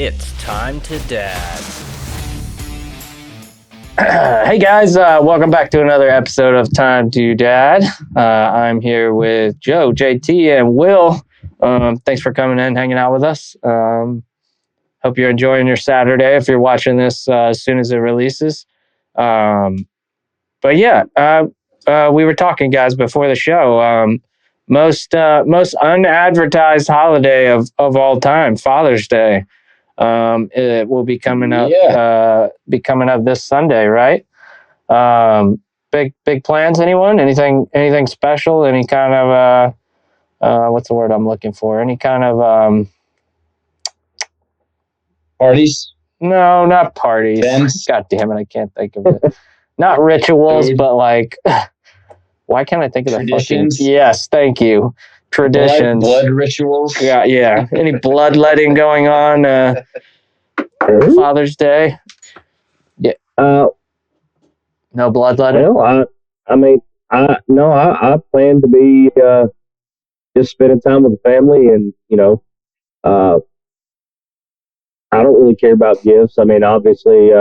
It's time to dad. Hey guys, welcome back to another episode of Time to Dad. I'm here with Joe, JT, and Will. Thanks for coming in, hanging out with us. Hope you're enjoying your Saturday if you're watching this as soon as it releases. But yeah, we were talking, guys, before the show. Most unadvertised holiday of all time, Father's Day. It will be coming up. Be coming up this Sunday, right? Big plans. Anyone? Anything special? Any kind of what's the word I'm looking for? Any kind of parties? No, not parties. Events? God damn it, I can't think of it. Not rituals, Food? but like, why can't I think of the Traditions? fucking? Yes, thank you. Traditions. Blood rituals? Yeah. Any bloodletting going on? Father's Day. Yeah. No bloodletting. Well, I plan to be just spending time with the family, and I don't really care about gifts. I mean, obviously,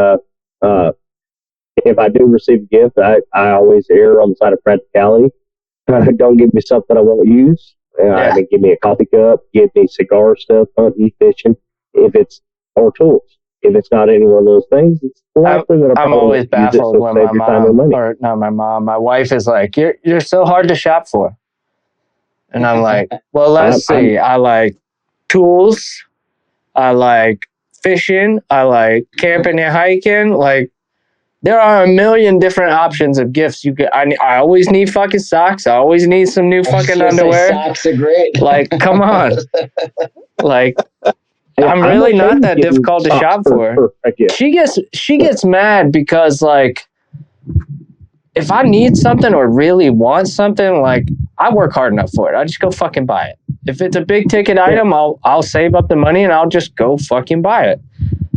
if I do receive a gift, I always err on the side of practicality. Don't give me something I won't use. I mean, give me a coffee cup, give me cigar stuff, hunting, fishing, or tools. If it's not any one of those things, it's likely that I'm always baffled when my mom, or not my mom, my wife is like, "You're so hard to shop for," and I'm like, "Well, let's see. I like tools. I like fishing. I like camping and hiking. Like, there are a million different options of gifts you could. I always need fucking socks. I always need some new fucking underwear. Socks are great. Like, come on. Like, I'm really not that difficult to shop for. She gets mad because, like, if I need something or really want something, like, I work hard enough for it. I just go fucking buy it. If it's a big ticket item, I'll save up the money and I'll just go fucking buy it.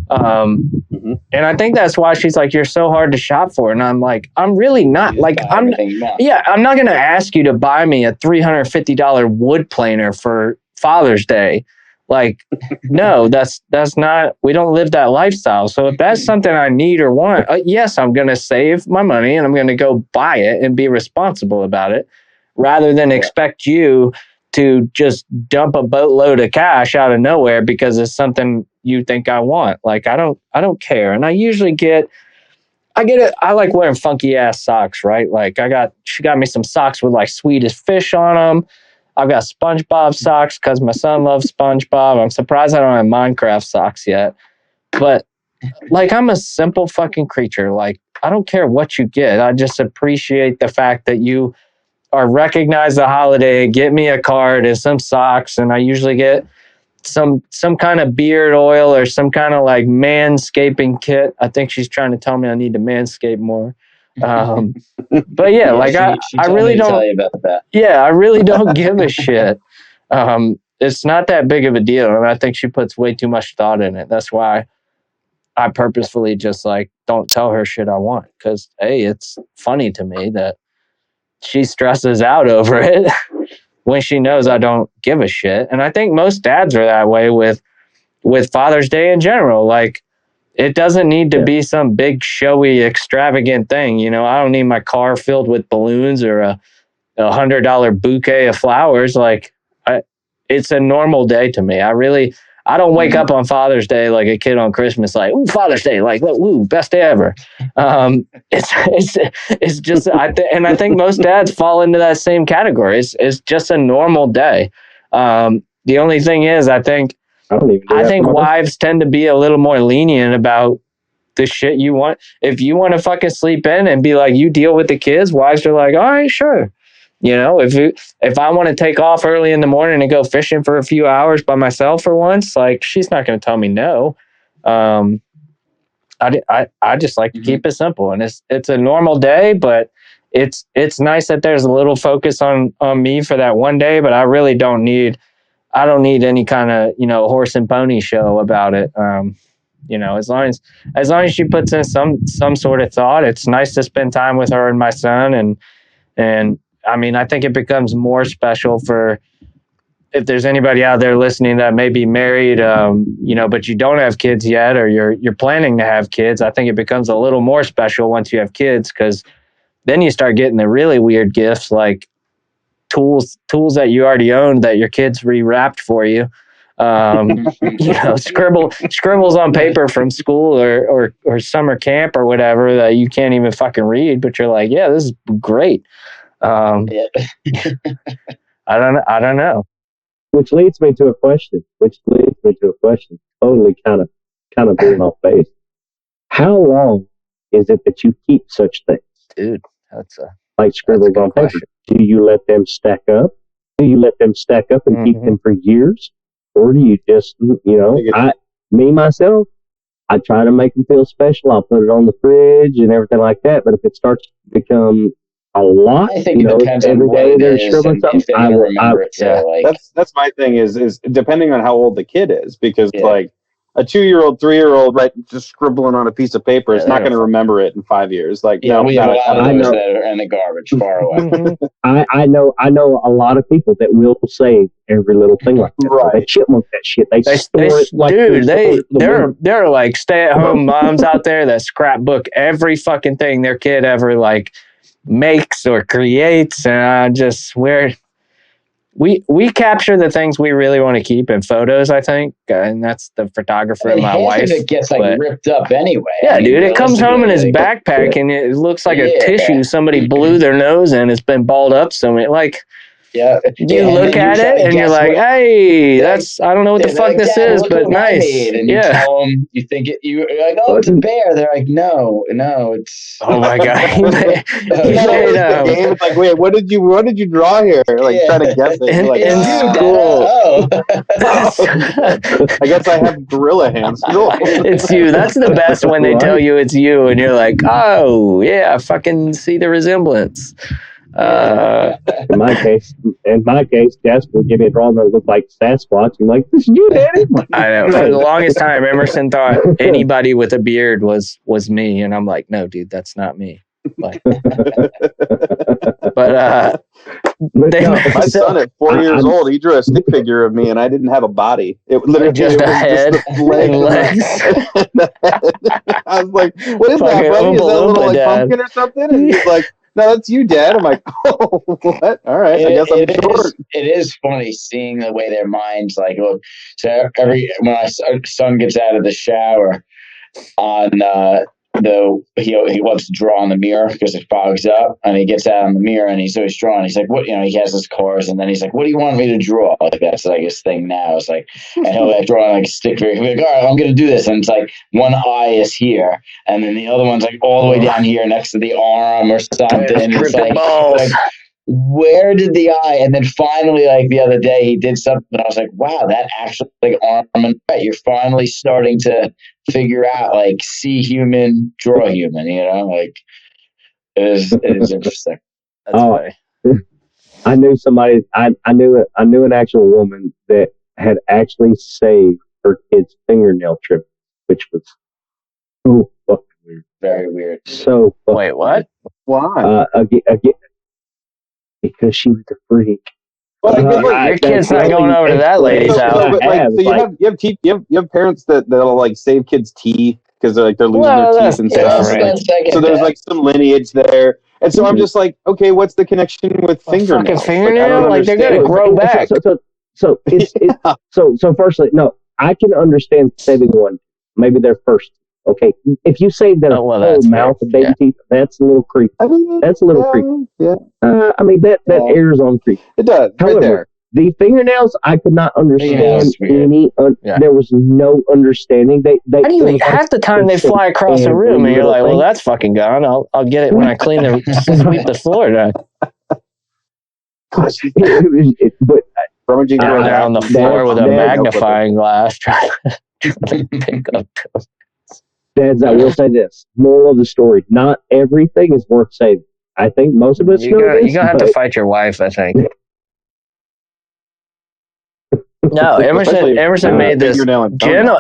And I think that's why she's like, "You're so hard to shop for," and I'm like, I'm really not. Like, I'm not gonna ask you to buy me a $350 wood planer for Father's Day. Like, no, that's not. We don't live that lifestyle. So if that's something I need or want, yes, I'm gonna save my money and I'm gonna go buy it and be responsible about it, rather than expect you to just dump a boatload of cash out of nowhere because it's something you think I want. Like, I don't care. And I usually I like wearing funky ass socks, right? Like, she got me some socks with like Swedish fish on them. I've got SpongeBob socks because my son loves SpongeBob. I'm surprised I don't have Minecraft socks yet. But, like, I'm a simple fucking creature. Like, I don't care what you get. I just appreciate the fact that you are recognize the holiday, get me a card and some socks, and I usually get some kind of beard oil or some kind of like manscaping kit. I think she's trying to tell me I need to manscape more. But yeah, like I really don't tell you about that. Yeah, I really don't give a shit. It's not that big of a deal, and I think she puts way too much thought in it. That's why I purposefully just like don't tell her shit I want, because it's funny to me that she stresses out over it when she knows I don't give a shit. And I think most dads are that way with Father's Day in general. Like, it doesn't need to be some big, showy, extravagant thing. You know, I don't need my car filled with balloons or a $100 bouquet of flowers. Like, it's a normal day to me. I don't wake up on Father's Day like a kid on Christmas, like, "Ooh, Father's Day, like, ooh, best day ever." It's just, and I think most dads fall into that same category. It's just a normal day. The only thing is, I think wives tend to be a little more lenient about the shit you want. If you want to fucking sleep in and be like, you deal with the kids, wives are like, "All right, sure." You know, if I want to take off early in the morning and go fishing for a few hours by myself for once, like, she's not going to tell me no. I just like to keep it simple, and it's a normal day, but it's nice that there's a little focus on me for that one day. But I really don't need any kind of, horse and pony show about it. As long as she puts in some sort of thought, it's nice to spend time with her and my son, and I mean, I think it becomes more special for if there's anybody out there listening that may be married, but you don't have kids yet, or you're planning to have kids, I think it becomes a little more special once you have kids, because then you start getting the really weird gifts like tools that you already owned that your kids rewrapped for you. Scribbles on paper from school or summer camp or whatever that you can't even fucking read, but you're like, yeah, this is great. I don't know. Which leads me to a question. Totally kind of being off base. How long is it that you keep such things? Dude, like scribbles on paper. Question. Do you let them stack up? And keep them for years? Or do you just, myself, I try to make them feel special. I'll put it on the fridge and everything like that. But if it starts to become a lot, I think it depends on what it is and if they remember it. So, that's my thing is depending on how old the kid is, because like a 2-year-old, 3-year-old, right, just scribbling on a piece of paper, it's not going to remember it in 5 years. Like, we have a lot of those that are in the garbage far away. I know a lot of people that will say every little thing like that. Right. They chipmunk that shit. They store it like there are like stay-at-home moms out there that scrapbook every fucking thing their kid ever like makes or creates, and I just swear we capture the things we really want to keep in photos, I think, and that's the photographer and my wife. It gets ripped up anyway. Yeah, dude, it comes home in his backpack and it looks like a tissue somebody blew their nose in. It's been balled up so many, like. Yeah, you look at it and you're like, "Hey, that's I don't know what the fuck this is, but nice." And you tell them, you think you're like, "Oh, it's a bear." They're like, "No, it's." Oh my god! It's like, wait, what did you draw here? Like trying to guess it. Like, in school. I guess I have gorilla hands. It's you. That's the best when they tell you it's you, and you're like, "Oh yeah, I fucking see the resemblance." In my case, Jess will give me a drawing that looked like Sasquatch. I'm like, "This is you, Daddy." I know. For the longest time, Emerson thought anybody with a beard was me, and I'm like, "No, dude, that's not me." Like, my son at 4 years old, he drew a stick figure of me, and I didn't have a body. It literally just a head and legs. I was like, "What is that, buddy? Is that a little pumpkin or something?" And he's like, "No, that's you, Dad." I'm like, "Oh, what? All right, I guess I'm short." It is funny seeing the way their minds look. So when my son gets out of the shower, he wants to draw on the mirror because it fogs up, and he gets out on the mirror and he's always drawing. He's like, "What?" He has his cars, and then he's like, "What do you want me to draw?" Like that's like his thing now. It's like, and he'll draw like a stick figure. He'll be like, "All right, I'm gonna do this," and it's like one eye is here, and then the other one's like all the way down here next to the arm or something. It's like, where did the eye? And then finally, like the other day, he did something. I was like, wow, that actually arm and right. You're finally starting to figure out see human, draw human. It is interesting. That's funny. I knew somebody. I knew an actual woman that had actually saved her kid's fingernail trim, which was so fucking weird. Very weird. So wait, what? Why? Again, because she was a freak. Well, your kid's not going over to that lady's house. You have parents that'll save kids' teeth because they're losing their teeth and stuff. Right. So there's some lineage there, and so I'm just like, okay, what's the connection with fingernails? Fucking fingernail? They're gonna grow back. So firstly, no, I can understand saving one. Maybe their first. Okay, if you save their whole mouth of baby teeth, that's a little creepy. That's a little creepy. Yeah. That airs on creepy. It does. However, right there. The fingernails, I could not understand any. There was no understanding. They half the time they fly across the room, and you're like, "Well, that's fucking gone. I'll get it when I sweep the floor." But rummaging around the floor with a magnifying glass, trying to pick up. Dads, I will say this. Moral of the story: not everything is worth saving. I think most of us know this. You're gonna have to fight your wife, I think. No, Emerson made this.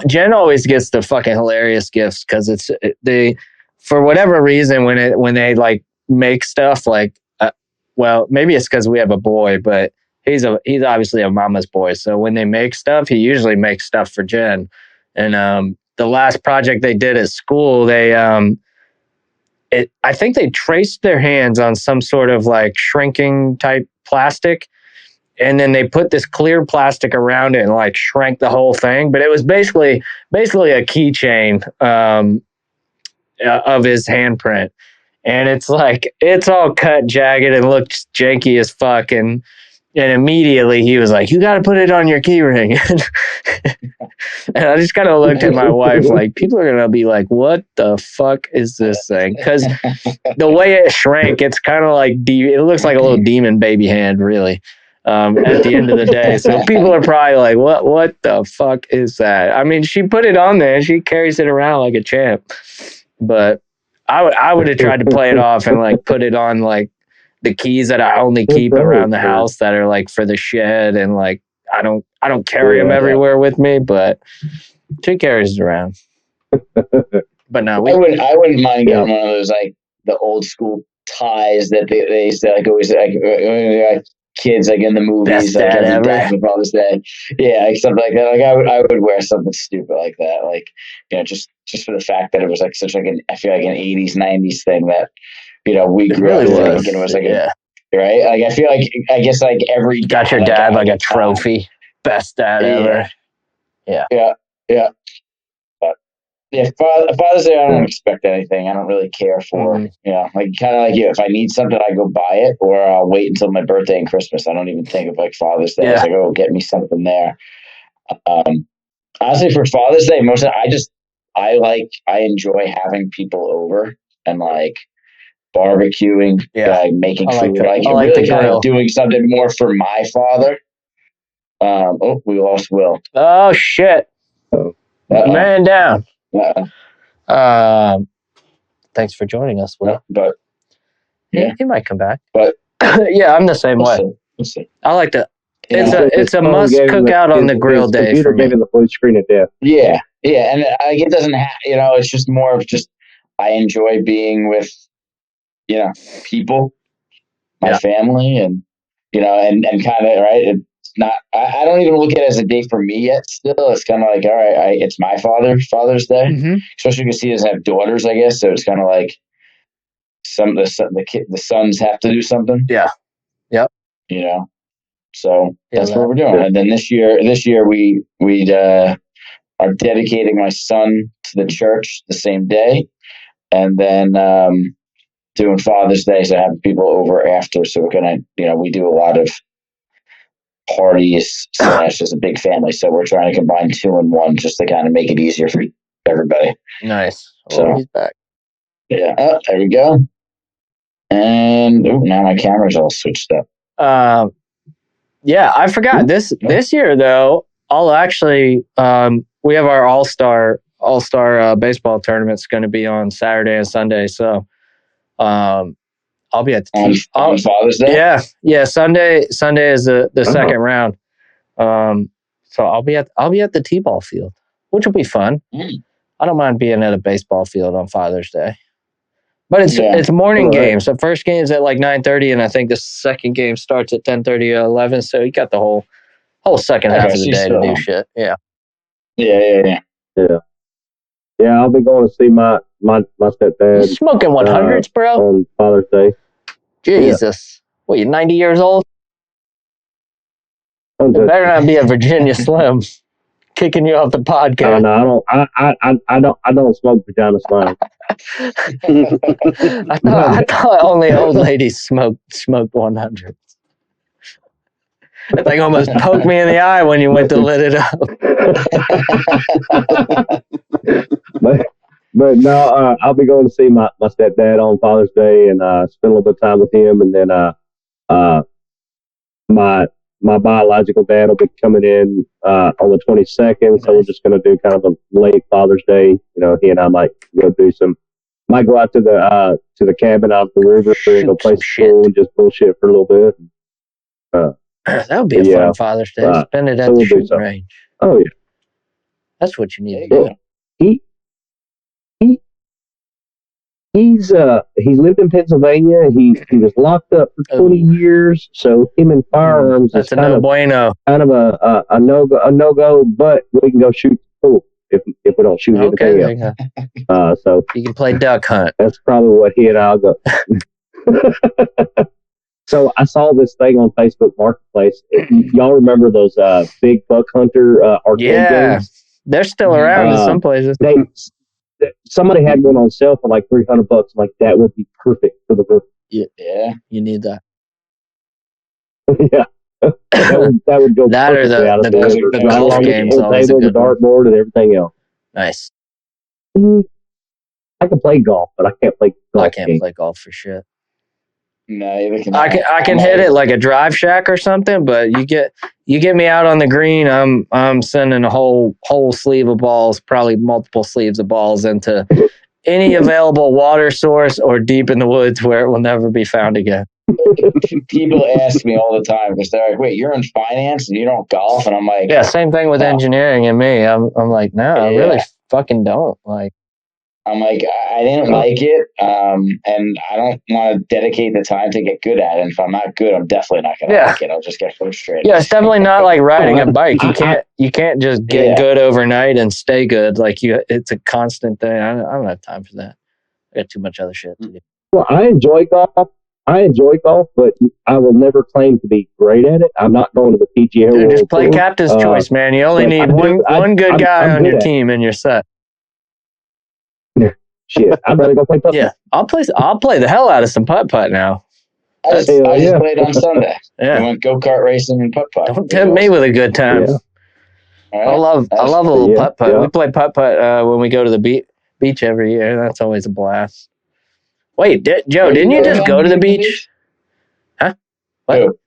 Jen always gets the fucking hilarious gifts because for whatever reason when they make stuff maybe it's because we have a boy, but he's obviously a mama's boy. So when they make stuff, he usually makes stuff for Jen. And the last project they did at school, I think they traced their hands on some sort of like shrinking type plastic. And then they put this clear plastic around it and like shrank the whole thing. But it was basically a keychain of his handprint. And it's like, it's all cut, jagged, and looks janky as fuck. And immediately he was like, you got to put it on your key ring. And I just kind of looked at my wife like, people are going to be like, what the fuck is this thing? Because the way it shrank, it's kind of like, it looks like a little demon baby hand, really. At the end of the day. So people are probably like, what the fuck is that? I mean, she put it on there and she carries it around like a champ. But I would have tried to play it off and like put it on like the keys that I only keep around the house that are like for the shed, and like I don't carry them everywhere with me, but she carries it around. But no, I wouldn't mind getting one of those like the old school ties that they used to like always like kids like in the movies, like every dad would probably say, yeah, like something like that. Like I would wear something stupid like that, like, you know, just for the fact that it was like such like I feel like an 80s 90s thing that, you know, we grew up thinking it was like right. Like I feel like I guess like every got your dad like a trophy, best dad ever. Yeah. Yeah, Father's Day, I don't expect anything. I don't really care for, you know, like kind of like you. If I need something, I go buy it, or I'll wait until my birthday and Christmas. I don't even think of like Father's Day. It's like, oh, get me something there. Honestly, for Father's Day, I enjoy having people over and like barbecuing, like making food. Like really kind of doing something more for my father. Oh, we lost Will. Oh shit! Man down. Thanks for joining us, Will. But he might come back. But yeah, I'm the same way. We'll see. I like to. It's a must cook out on the grill day for me. The full screen at death. Yeah, and it doesn't have. You know, it's just more of just I enjoy being with, you know, people, my family, and you know, and kind of right. Not, I don't even look at it as a day for me yet. Still, it's kind of like, all right, it's my Father's Day, especially because he doesn't have daughters, I guess. So it's kind of like the sons have to do something. Yeah. Yep. You know, so that's what we're doing. And then this year we are dedicating my son to the church the same day, and then doing Father's Day, so having people over after. So we're gonna, you know, we do a lot of parties / just a big family, so we're trying to combine 2 in 1 just to kind of make it easier for everybody. Nice. So he's back. Yeah, there we go. And now my camera's all switched up. Yeah, I forgot this year though. I'll actually we have our all-star baseball tournament's going to be on Saturday and Sunday, so I'll be at the on Father's Day. Yeah. Sunday is the second round. So I'll be at the T-ball field, which will be fun. I don't mind being at a baseball field on Father's Day, but it's morning games. The first game is at like 9:30, and I think the second game starts at 10:30 or 11. So you got the whole second half of the day to do shit. Yeah. Yeah. I'll be going to see my stepdad. You smoking 100s, bro? On Father's Day. Jesus. What, you're 90 years old? It better not be a Virginia Slim kicking you off the podcast. No, I don't smoke Virginia Slim. I thought only old ladies smoked 100s. That thing almost poked me in the eye when you went to lit it up. But no, I'll be going to see my stepdad on Father's Day and spend a little bit of time with him, and then my biological dad will be coming in on the 22nd, so we're just going to do kind of a late Father's Day. You know, he and I might go out to the cabin out the river and go play school and just bullshit for a little bit. That would be a fun Father's Day. Spend it at the shooting range. Oh, yeah. That's what you need to do. He's lived in Pennsylvania. He was locked up for 20 years. So him and firearms that's is a kind no of bueno. Kind of a no go. But we can go shoot the pool if we don't shoot anything else. So you can play duck hunt. That's probably what he and I'll go. So I saw this thing on Facebook Marketplace. Y'all remember those big buck hunter arcade games? They're still around in some places. Somebody had one on sale for like $300. I'm like, that would be perfect for the roof. Yeah, you need that. Yeah, that would go. That or the golf games, the dartboard, and everything else. Nice. I can play golf, but I can't play golf. I can't play golf for shit. No, I can hit it like a drive shack or something, but you get me out on the green, I'm sending a whole sleeve of balls, probably multiple sleeves of balls into any available water source or deep in the woods where it will never be found again. People ask me all the time because they're like, "Wait, you're in finance and you don't golf?" And I'm like, "Yeah, same thing with engineering and me." I'm like, "No, I really fucking don't." Like, I'm like, I didn't like it, and I don't want to dedicate the time to get good at it. And if I'm not good, I'm definitely not going to like it. I'll just get frustrated. Yeah, it's definitely not like riding a bike. You can't just get good overnight and stay good. Like it's a constant thing. I don't have time for that. I got too much other shit to do. Well, I enjoy golf, but I will never claim to be great at it. I'm not going to the PGA. Dude, just play captain's choice, man. You only need one good guy on your team, and you're set. Shit, I'd rather go play putt. Yeah, I'll play the hell out of some putt now. I just played on Sunday. Yeah, we went go-kart racing and putt. Don't tempt me with a good time. Yeah. Right. I love a little putt. Yeah. We play putt when we go to the beach every year. That's always a blast. Wait, Joe, didn't you just go to the beach? Huh? What? Who?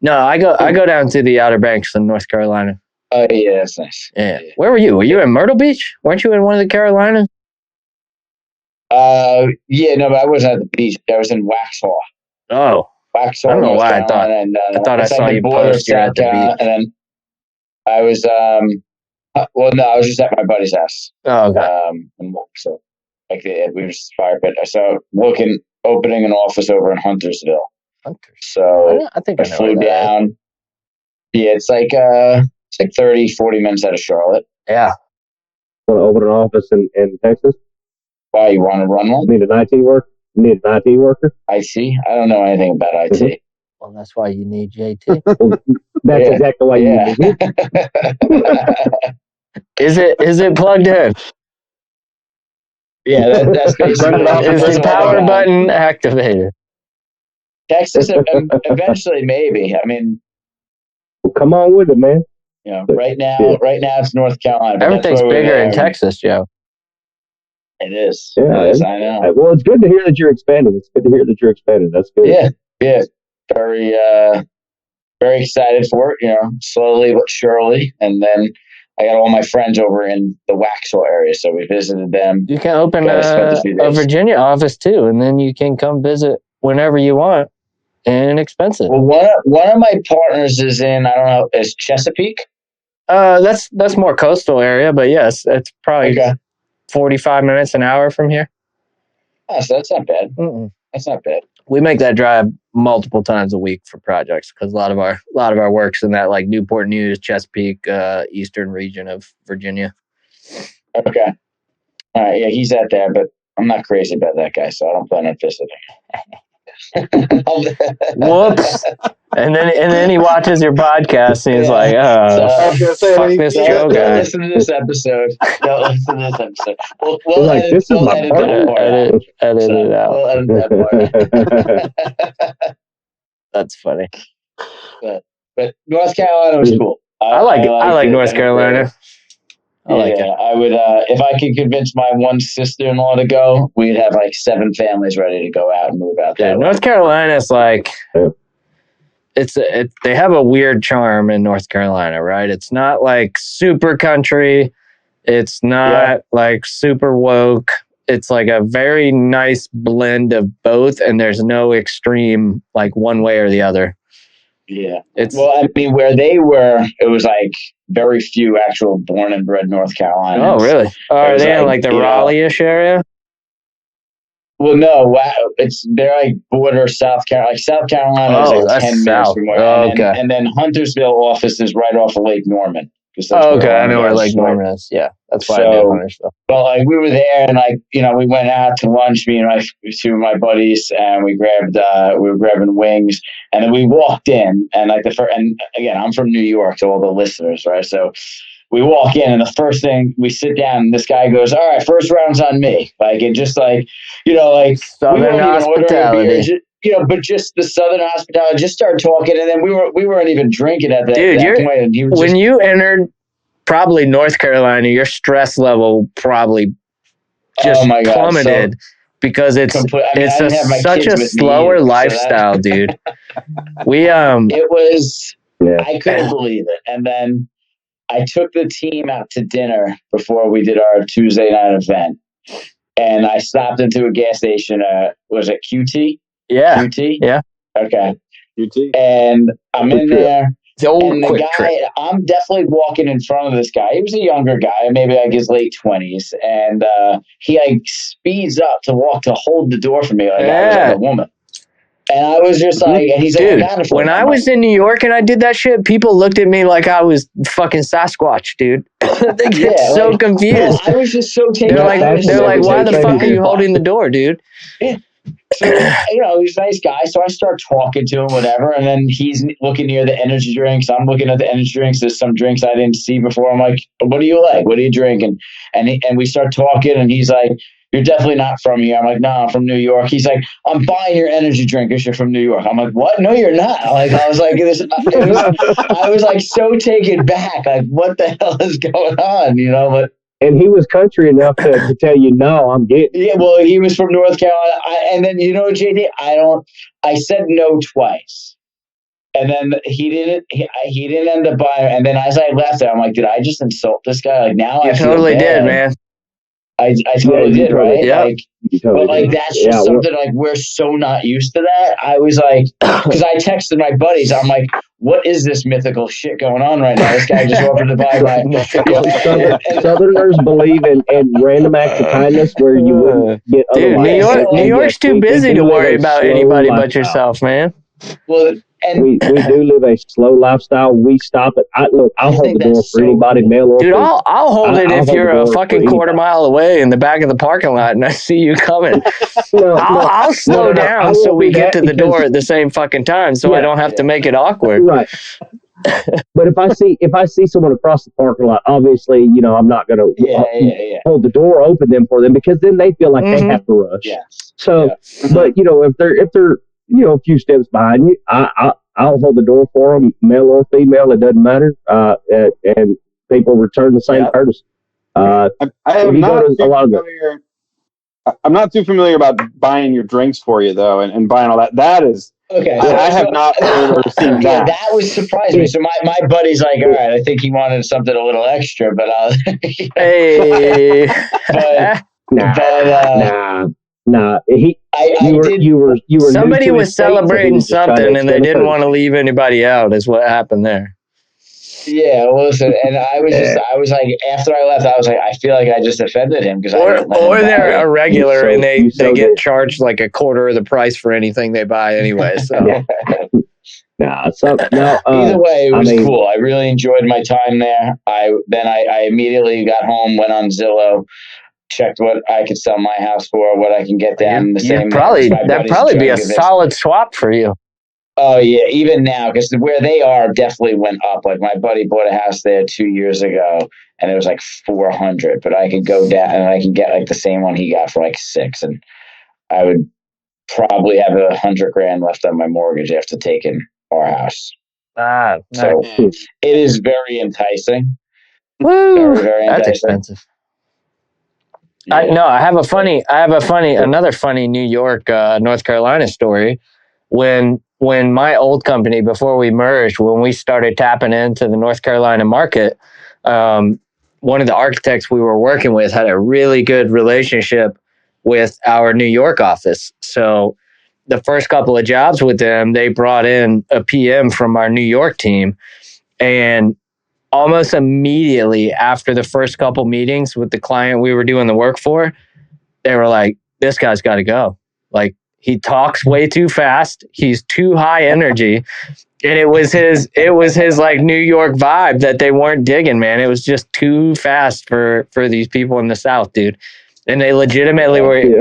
No, I go down to the Outer Banks in North Carolina. Oh yeah, that's nice. Yeah. Where were you? Were you in Myrtle Beach? Weren't you in one of the Carolinas? Yeah, but I wasn't at the beach. I was in Waxhaw. Oh, Waxhaw. I don't know why I thought I saw you post you at the beach. And then I was I was just at my buddy's house. Oh, okay. And so like we were just fire pit. I saw opening an office over in Huntersville. So I think I flew down. Yeah, it's like 30, 40 minutes out of Charlotte. Yeah. Want to open an office in Texas? Why, you want to run one? Need an IT worker? IT? IT? I don't know anything about IT. Mm-hmm. Well, that's why you need JT. Well, that's exactly why you need it. Is it plugged in? Yeah, that's basically is the power button activated? Texas, eventually, maybe. I mean, well, come on with it, man. Right now it's North Carolina. Everything's bigger in Texas, Joe. It is. Yeah, it is. I know. Well, it's good to hear that you're expanding. That's good. Yeah. Very, very excited for it. Slowly but surely, and then I got all my friends over in the Waxhaw area, so we visited them. You can open a Virginia office too, and then you can come visit whenever you want. Inexpensive. Well, one of my partners is in, I don't know, is Chesapeake? That's more coastal area, but yes, it's probably 45 minutes an hour from here. Oh, so that's not bad. Mm-mm. That's not bad. We make that drive multiple times a week for projects because a lot of our work's in that like Newport News, Chesapeake, eastern region of Virginia. Okay. All right. Yeah, he's out there, but I'm not crazy about that guy, so I don't plan on visiting. Whoops. And then he watches your podcast and he's like, fuck this Joe guy. Don't listen to this episode. We'll like, this is my edit it out. We'll edit that part. That's funny. But North Carolina was cool. I like North Carolina. I like it. I would, if I could convince my one sister-in-law to go, we'd have like 7 families ready to go out and move out there. North Carolina is like, they have a weird charm in North Carolina, right? It's not like super country. It's not like super woke. It's like a very nice blend of both, and there's no extreme like one way or the other. Yeah. Where they were, it was like very few actual born and bred North Carolinians. Oh, really? Are they in like the Raleigh-ish area? Well, no, they're like border South Carolina. Like South Carolina is like 10 minutes from where. And then Huntersville office is right off of Lake Norman. Okay, I know where Lake Norman is. Yeah, that's why I know Huntersville. But like we were there, and like we went out to lunch, me and two of my buddies, and we were grabbing wings, and then we walked in, and like and again, I'm from New York, to all the listeners, right? So we walk in, and the first thing we sit down, and this guy goes, "All right, first round's on me." Like, and just like like Southern hospitality. But just the Southern hospitality, just started talking, and then we weren't even drinking at that point. And when you entered probably North Carolina, your stress level probably just plummeted because it's such a slower lifestyle, dude. It was, I couldn't believe it. And then I took the team out to dinner before we did our Tuesday night event, and I stopped into a gas station. Was it QT? Yeah. QT? Yeah. Okay. QT. And I'm in there. And the guy, I'm definitely walking in front of this guy. He was a younger guy, maybe like his late 20s. And he like speeds up to hold the door for me. Like I was like a woman. And I was just like, and he's dude, like, when I was in New York and I did that shit, people looked at me like I was fucking Sasquatch, dude. They get so confused. I was just so taken. They're like, why the fuck are you holding the door, dude? Yeah. So, he's a nice guy. So I start talking to him, whatever. And then he's looking near the energy drinks. I'm looking at the energy drinks. There's some drinks I didn't see before. I'm like, what do you like? What are you drinking? And we start talking, and he's like, you're definitely not from here. I'm like, no, I'm from New York. He's like, I'm buying your energy drink because you're from New York. I'm like, what? No, you're not. Like, I was like, I was like so taken back. Like, what the hell is going on? But. And he was country enough to tell you, no, I'm getting. Yeah, well, he was from North Carolina. And then, JD, I said no twice. And then he didn't end up buying. And then as I left there, I'm like, did I just insult this guy? Like, now you totally did, man. I totally did, right? Yeah. Like, but like that's just something like we're so not used to that. I was like, because I texted my buddies, I'm like, what is this mythical shit going on right now? This guy just offered to buy my. Southerners believe in random acts of kindness where you wouldn't get. Dude, New York's too busy to worry about anybody but yourself, man. Well. And we do live a slow lifestyle. We stop it. I'll hold the door for anybody, male or dude. I'll hold it if you're a fucking quarter mile away in the back of the parking lot and I see you coming. I'll slow down so we get to the door at the same fucking time, so I don't have to make it awkward. Right. But if I see someone across the parking lot, obviously, I'm not going to hold the door open for them because then they feel like they have to rush. Yeah. So, but if they're a few steps behind you, I'll hold the door for them, male or female, it doesn't matter. And people return the same courtesy. I'm not too familiar about buying your drinks for you though, and buying all that. That is okay. I have not heard or seen that. That was surprising me. So my buddy's like, all right, I think he wanted something a little extra, but hey, Nah, you were. Somebody was celebrating something, and they didn't want to leave anybody out. Is what happened there. Yeah, well, listen, and I was like, after I left, I was like, I feel like I just offended him because or they're a regular and they get charged like a quarter of the price for anything they buy anyway. So. Either way, it was cool. I really enjoyed my time there. I immediately got home, went on Zillow. Checked what I could sell my house for, what I can get down the same. That'd probably be a solid swap for you. Oh yeah, even now because where they are definitely went up. Like my buddy bought a house there 2 years ago, and it was like 400. But I could go down and I can get like the same one he got for like 6, and I would probably have $100,000 left on my mortgage after taking our house. So it is very enticing. Woo! Very, very that's enticing. Expensive. Yeah. I have another funny New York, North Carolina story. When my old company, before we merged, when we started tapping into the North Carolina market, one of the architects we were working with had a really good relationship with our New York office. So the first couple of jobs with them, they brought in a PM from our New York team, and almost immediately after the first couple meetings with the client we were doing the work for, they were like, this guy's got to go. Like, he talks way too fast. He's too high energy. And it was his like New York vibe that they weren't digging, man. It was just too fast for these people in the South, dude. And they legitimately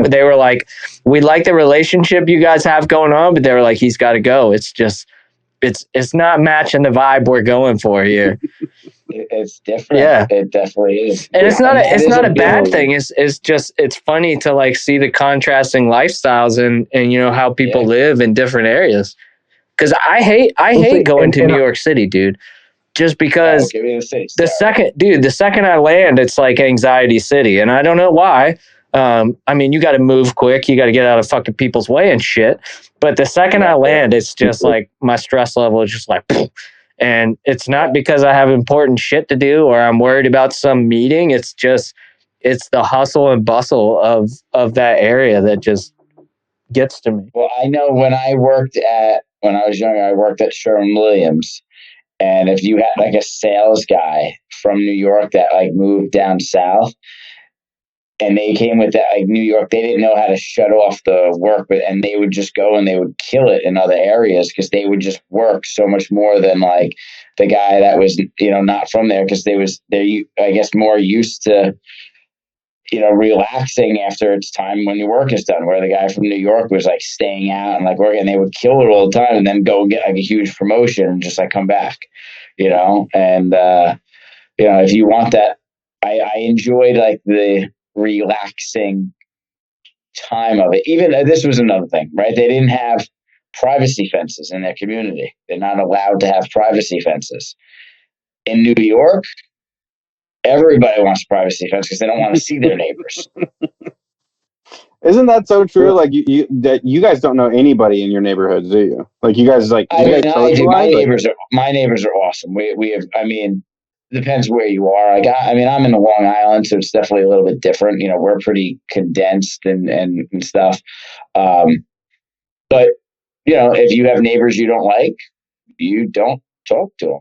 they were like, we like the relationship you guys have going on, but they were like, he's got to go. It's just, it's not matching the vibe we're going for here. It's different. Yeah, it definitely is. And it's not a bad thing. It's just, it's funny to like see the contrasting lifestyles and you know, how people live in different areas. Because I hate going to New York City, dude. Just because the second I land, it's like anxiety city, and I don't know why. I mean, you got to move quick, you got to get out of fucking people's way and shit. But the second I land, it's just like my stress level is just like, and it's not because I have important shit to do or I'm worried about some meeting. It's just, it's the hustle and bustle of that area that just gets to me. Well, I know when I was younger, I worked at Sherwin-Williams. And if you had like a sales guy from New York that like moved down south and they came with that, like New York, they didn't know how to shut off the work, and they would just go and they would kill it in other areas because they would just work so much more than like the guy that was, you know, not from there, because they're, I guess, more used to, you know, relaxing after it's time when your work is done, where the guy from New York was like staying out and like working, and they would kill it all the time and then go get like a huge promotion and just like come back, you know? And, you know, if you want that, I enjoyed like the relaxing time of it. Even this was another thing, right? They didn't have privacy fences in their community. They're not allowed to have privacy fences. In New York, everybody wants a privacy fence because they don't want to see their neighbors. Isn't that so true? Like you guys don't know anybody in your neighborhood, do you? Like you guys like. My neighbors are awesome. We have. I mean, depends where you are. I mean, I'm in the Long Island, so it's definitely a little bit different. You know, we're pretty condensed and stuff. But you know, if you have neighbors you don't like, you don't talk to them.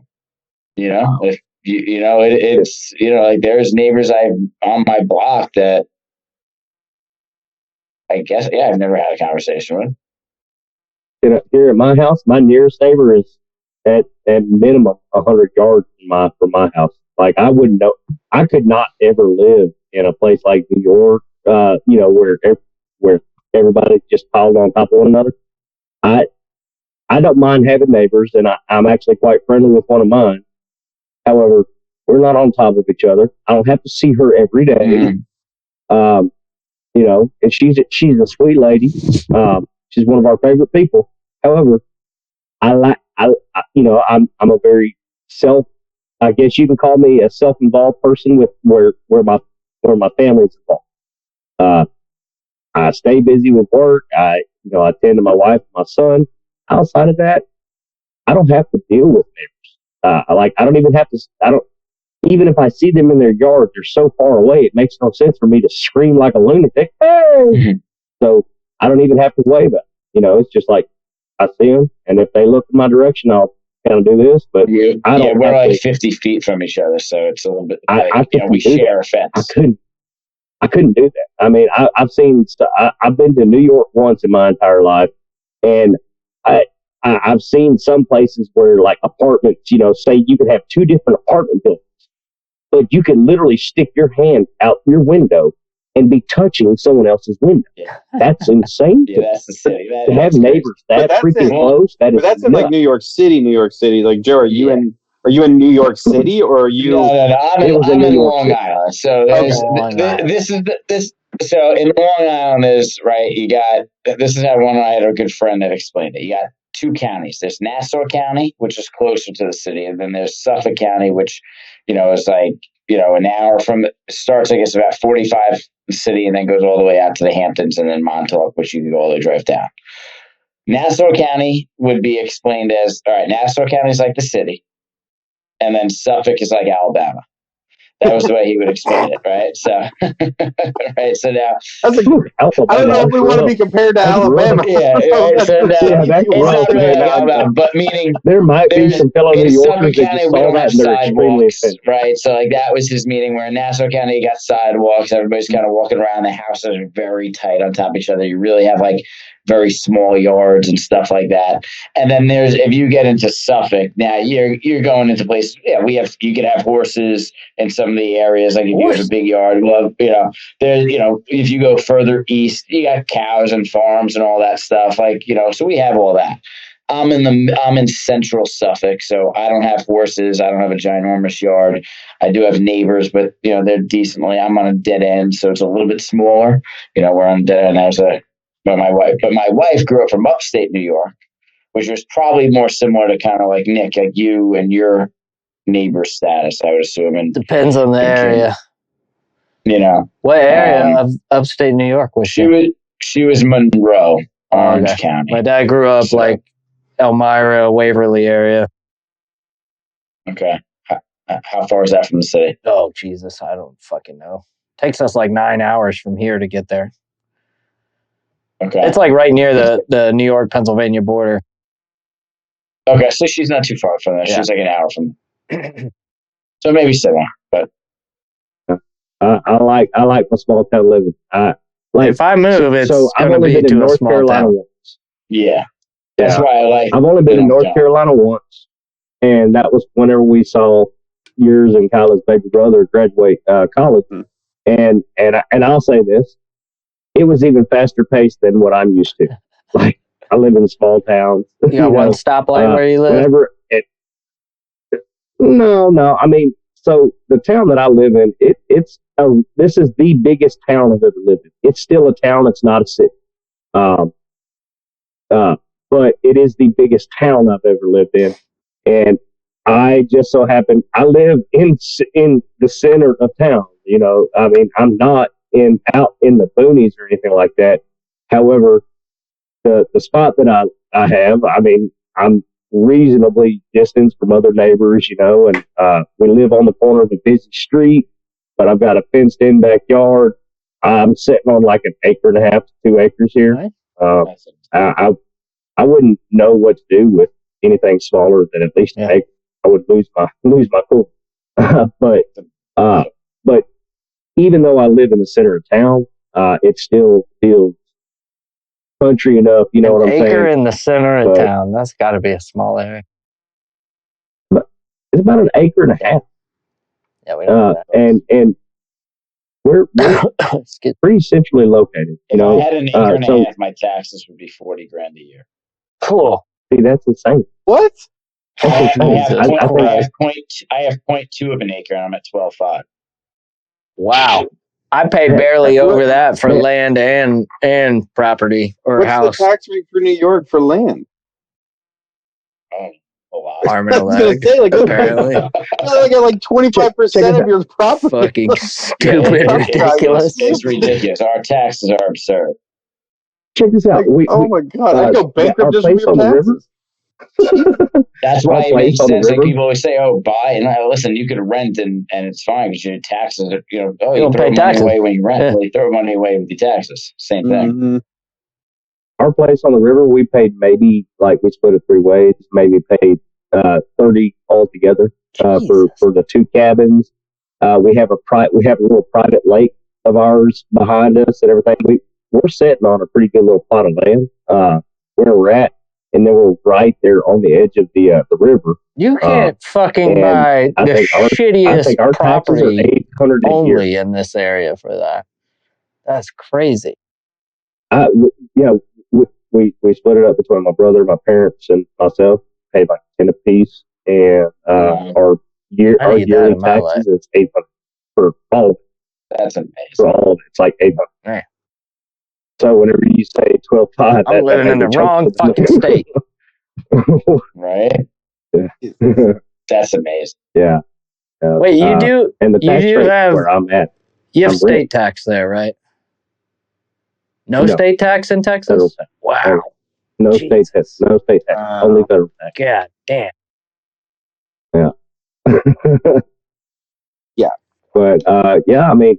You know, if you know, it's, you know, like there's neighbors on my block that I guess, I've never had a conversation with. You know, here at my house, my nearest neighbor is at minimum 100 yards from my house. Like I wouldn't know, I could not ever live in a place like New York, you know, where everybody just piled on top of one another. I don't mind having neighbors, and I'm actually quite friendly with one of mine. However, we're not on top of each other. I don't have to see her every day. Mm-hmm. You know, and she's a sweet lady. She's one of our favorite people. However, you know, I'm a very I guess you can call me a self-involved person with where my family's involved. I stay busy with work. I attend to my wife and my son. Outside of that, I don't have to deal with neighbors. I don't even have to. Even if I see them in their yard, they're so far away, it makes no sense for me to scream like a lunatic. Hey! Mm-hmm. So I don't even have to wave at them. You know, it's just like I see them, and if they look in my direction, I'll kind of do this. But we're like 50 feet from each other, so it's a little bit. We share a fence. I couldn't do that. I mean, I've been to New York once in my entire life, and I've seen some places where like apartments, you know, say you could have two different apartment buildings, but you can literally stick your hand out your window and be touching someone else's window. Yeah. That's insane. That's the city. To have neighbors that freaking close. That's in like New York City. Like Joe, are you in New York City or are you? No. I'm in Long Island. So So in Long Island is right. You got, this is how I had a good friend that explained it. You got two counties. There's Nassau County, which is closer to the city, and then there's Suffolk County, which, you know, is like, you know, an hour from starts, I guess, about 45 the city, and then goes all the way out to the Hamptons and then Montauk, which you can go all the way drive down. Nassau County would be explained as, all right, Nassau County is like the city, and then Suffolk is like Alabama. That was the way he would explain it, right? So, right. So now, I don't know if we want to be compared to Alabama. Yeah, right. So now, it's not really like Alabama, but meaning there might be some fellow New Yorkers that just saw that and they're extremely offended. Right? So like that was his meaning. Where in Nassau County, you got sidewalks. Everybody's kind of walking around. The houses are very tight on top of each other. You really have like very small yards and stuff like that. And then if you get into Suffolk, now you're going into places. Yeah, you could have horses in some of the areas. Like if you have a big yard, if you go further east, you got cows and farms and all that stuff. Like, so we have all that. I'm in central Suffolk, so I don't have horses. I don't have a ginormous yard. I do have neighbors, but they're decently. I'm on a dead end, so it's a little bit smaller. We're on a dead end. But my wife grew up from upstate New York, which was probably more similar to kind of like Nick, like you and your neighbor status, I would assume. And depends on the area. What area of upstate New York was she? She was Monroe, Orange County. My dad grew up like Elmira, Waverly area. Okay. How far is that from the city? Oh, Jesus. I don't fucking know. Takes us like 9 hours from here to get there. Okay. It's like right near the New York-Pennsylvania border. Okay, so she's not too far from there. Yeah. She's like an hour from so maybe similar, but I like my small town living. If I move, it's I've only been in North Carolina once. Yeah. That's why I like. I've only been in North Carolina once, and that was whenever we saw yours and Kyla's baby brother graduate college. And I'll say this: it was even faster paced than what I'm used to. Like I live in a small town. You got one stoplight where you live? No. I mean, so the town that I live in, this is the biggest town I've ever lived in. It's still a town. It's not a city. But it is the biggest town I've ever lived in. And I just so happen, I live in the center of town. I mean, I'm not out in the boonies or anything like that. However, the spot that I have, I mean, I'm reasonably distanced from other neighbors, and we live on the corner of a busy street, but I've got a fenced in backyard. I'm sitting on like 1.5 to 2 acres here. I wouldn't know what to do with anything smaller than at least an acre. I would lose my cool. But even though I live in the center of town, it still feels country enough. You know what I'm saying? An acre in the center of town. That's got to be a small area. But it's about 1.5 acres. Yeah, we know that. And we're pretty centrally located. If I had 1.5 acres, my taxes would be $40,000 a year. Cool. See, that's insane. What? I have 0.2 of an acre, and I'm at 12.5. Wow. I pay barely over that for land and property or What's house. What's the tax rate for New York for land? A lot. Apartment apparently. I got like 25% of your property. Fucking stupid, ridiculous. It's ridiculous. Our taxes are absurd. Check this out. Oh my God! I go bankrupt just from your taxes. That's why it makes sense. Like people always say, "Oh, buy." And listen, you can rent and it's fine because your taxes are, you throw money away when you rent. Yeah. Well, you throw money away with your taxes. Same thing. Mm-hmm. Our place on the river, we paid maybe we split it 3 ways. Maybe paid $30 altogether for the 2 cabins. We have a little private lake of ours behind us and everything. We're sitting on a pretty good little plot of land where we're at, and then we're right there on the edge of the river. You can't fucking buy the shittiest property only in this area for that. That's crazy. We split it up between my brother, my parents, and myself. Paid like 10 apiece, and our yearly taxes is $800 for all of it. That's amazing. For all of it, it's like $800. Man. So whenever you say 12.5, I'm living in the wrong fucking state. Right? Yeah. That's amazing. Yeah. Wait, you do? And the tax rate have where I'm at. You have state tax there, right? No state tax in Texas? Wow. No state tax. No state tax. Only federal tax. God damn. Yeah. Yeah. But yeah, I mean,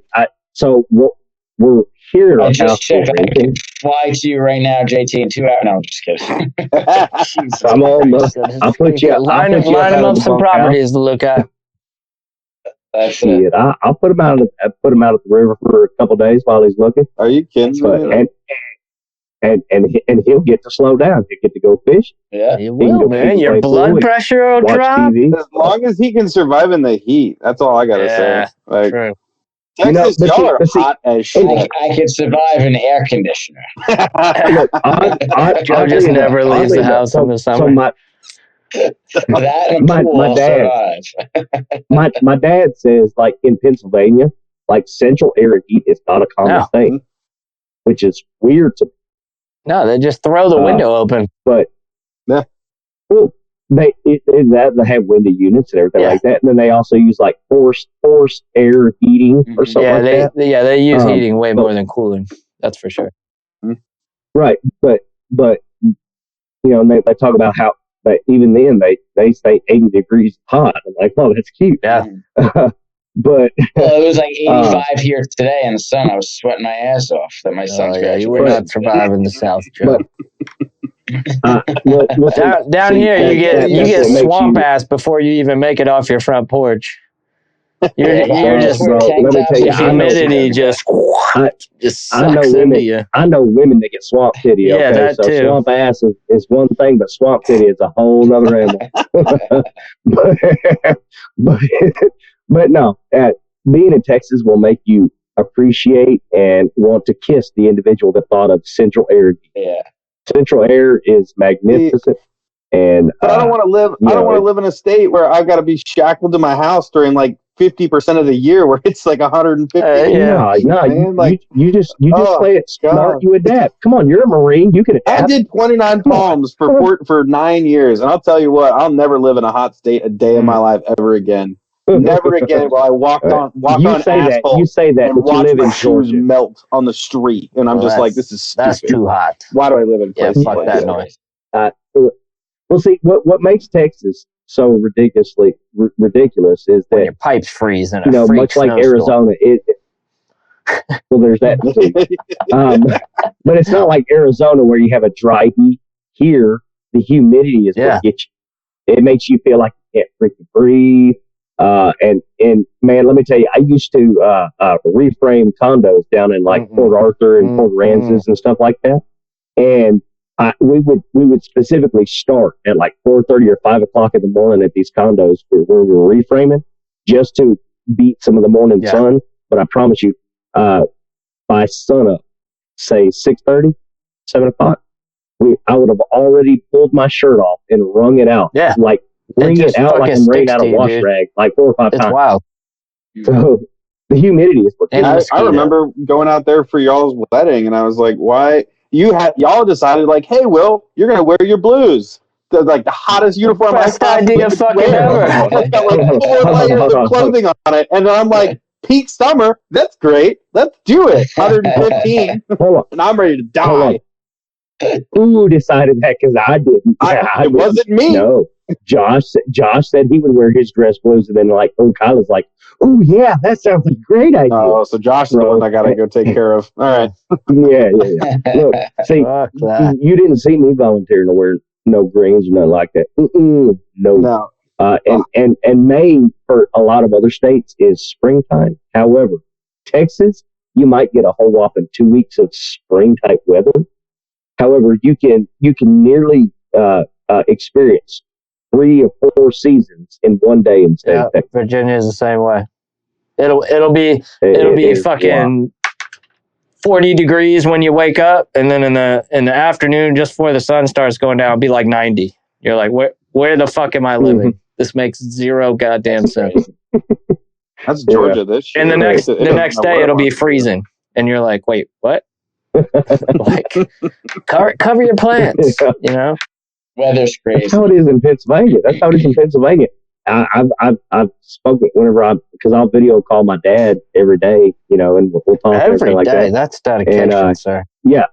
so we're here in our house. Fly to you right now, JT, in 2 hours. No, I'm just kidding. I'm on. I'll put you. Line them up some properties to look at. That's it. I'll put him out. Put him out at the river for a couple of days while he's looking. Are you kidding? But, and he'll get to slow down. He'll get to go fish. Yeah, he will, man. Your blood pressure will drop. TV. As long as he can survive in the heat. That's all I gotta say. Like, true. Texas, y'all are hot as shit. I could survive in air conditioner. Joe just never leaves the house in the summer. So my dad says, like, in Pennsylvania, like, central air heat is not a common thing, which is weird to me. No, they just throw the window open. But well, they have window units and everything like that, and then they also use like forced air heating or something like that. They use heating way more than cooling. That's for sure. Right, but you know, and they talk about how that even then they say 80 degrees hot. I'm like, oh, that's cute. Yeah. But it was like 85 here today in the sun. I was sweating my ass off that my son's graduating. You would not survive in the South, Joe. Down here, you get swamp ass before you even make it off your front porch. You're just humidity just sucks into you. I know women that get swamp titty. Yeah, that too. Swamp ass is one thing, but swamp titty is a whole other animal. But no, being in Texas will make you appreciate and want to kiss the individual that thought of central air. Yeah, central air is magnificent. And but I don't want to live. I don't want to live in a state where I've got to be shackled to my house during like 50% of the year, where it's like 150. You just play it smart. You adapt. Come on, you're a Marine. You can adapt. I did 29 Palms for 9 years, and I'll tell you what, I'll never live in a hot state a day in my life ever again. Never again will I walk on asphalt. You say that, and but you watch live my in shoes Georgia. melt on the street, and I'm just like, this is stupid. That's too hot. Why do I live in places fuck like that this? noise. Well, see, what makes Texas so ridiculous is that your pipes freeze in a much like Arizona. Well, there's that too. But it's not like Arizona where you have a dry heat. Here, the humidity is what gets you. It makes you feel like you can't freaking breathe. And man, let me tell you, I used to reframe condos down in like Port Arthur and Port Aransas and stuff like that. And we would specifically start at like 4:30 or 5 o'clock in the morning at these condos where we were reframing just to beat some of the morning sun. But I promise you, by sunup, say 6:30, 7 o'clock, I would have already pulled my shirt off and wrung it out. Yeah. Like wring it out like I'm wringing out a wash rag like 4 or 5 times. It's wild. So the humidity is what I remember going out there for y'all's wedding, and I was like, why? Y'all decided like, hey, Will, you're gonna wear your blues. Like the hottest uniform I've idea fucking ever. It's got like 4 layers of clothing on it, and I'm like, peak summer, that's great. Let's do it. 115, and I'm ready to die. Who decided that? Because I didn't. It wasn't me. No, Josh said he would wear his dress blues, and then like, Kyla's like, oh yeah, that sounds like a great idea. Oh, so Josh is the one I gotta go take care of. All right. Yeah. Look, see, you didn't see me volunteering to wear no greens or nothing like that. No. And May for a lot of other states is springtime. However, Texas, you might get a whole whopping 2 weeks of spring type weather. However, you can nearly experience 3 or 4 seasons in one day in state of Texas. Virginia is the same way. It'll be fucking 40 degrees when you wake up, and then in the afternoon, just before the sun starts going down, it'll be like 90. You're like, where the fuck am I living? This makes zero goddamn sense. That's Georgia this year. And the next day it'll be freezing, and you're like, wait, what? Like, cover your plants, you know. Weather's crazy. That's how it is in Pennsylvania. I've spoken because I'll video call my dad every day, you know, and we'll talk every day. Like that. That's dedication, sir. Yeah.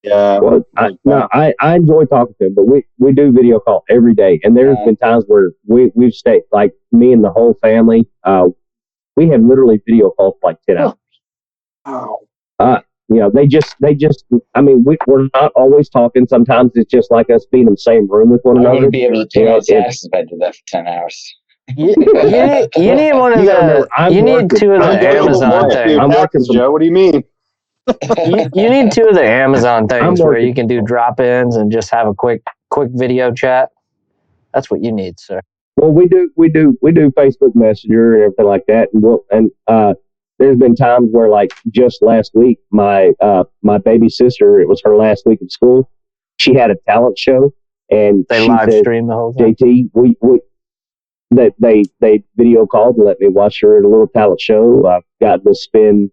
Well, I enjoy talking to him, but we do video call every day, and there's been times where we've stayed, like me and the whole family. we have literally video called for like 10 hours. Wow. They just, I mean, we're not always talking. Sometimes it's just like us being in the same room with one another. I wouldn't be able to pay my taxes if I did that for 10 hours. You need one of the. You need two of the Amazon things. I'm working, Joe. What do you mean? You need two of the Amazon things where you can do drop-ins and just have a quick video chat. That's what you need, sir. Well, we do Facebook Messenger and everything like that, and there's been times where, like, just last week, my baby sister, it was her last week of school. She had a talent show, and they live streamed the whole thing. JT, they video called and let me watch her at a little talent show. I got to spend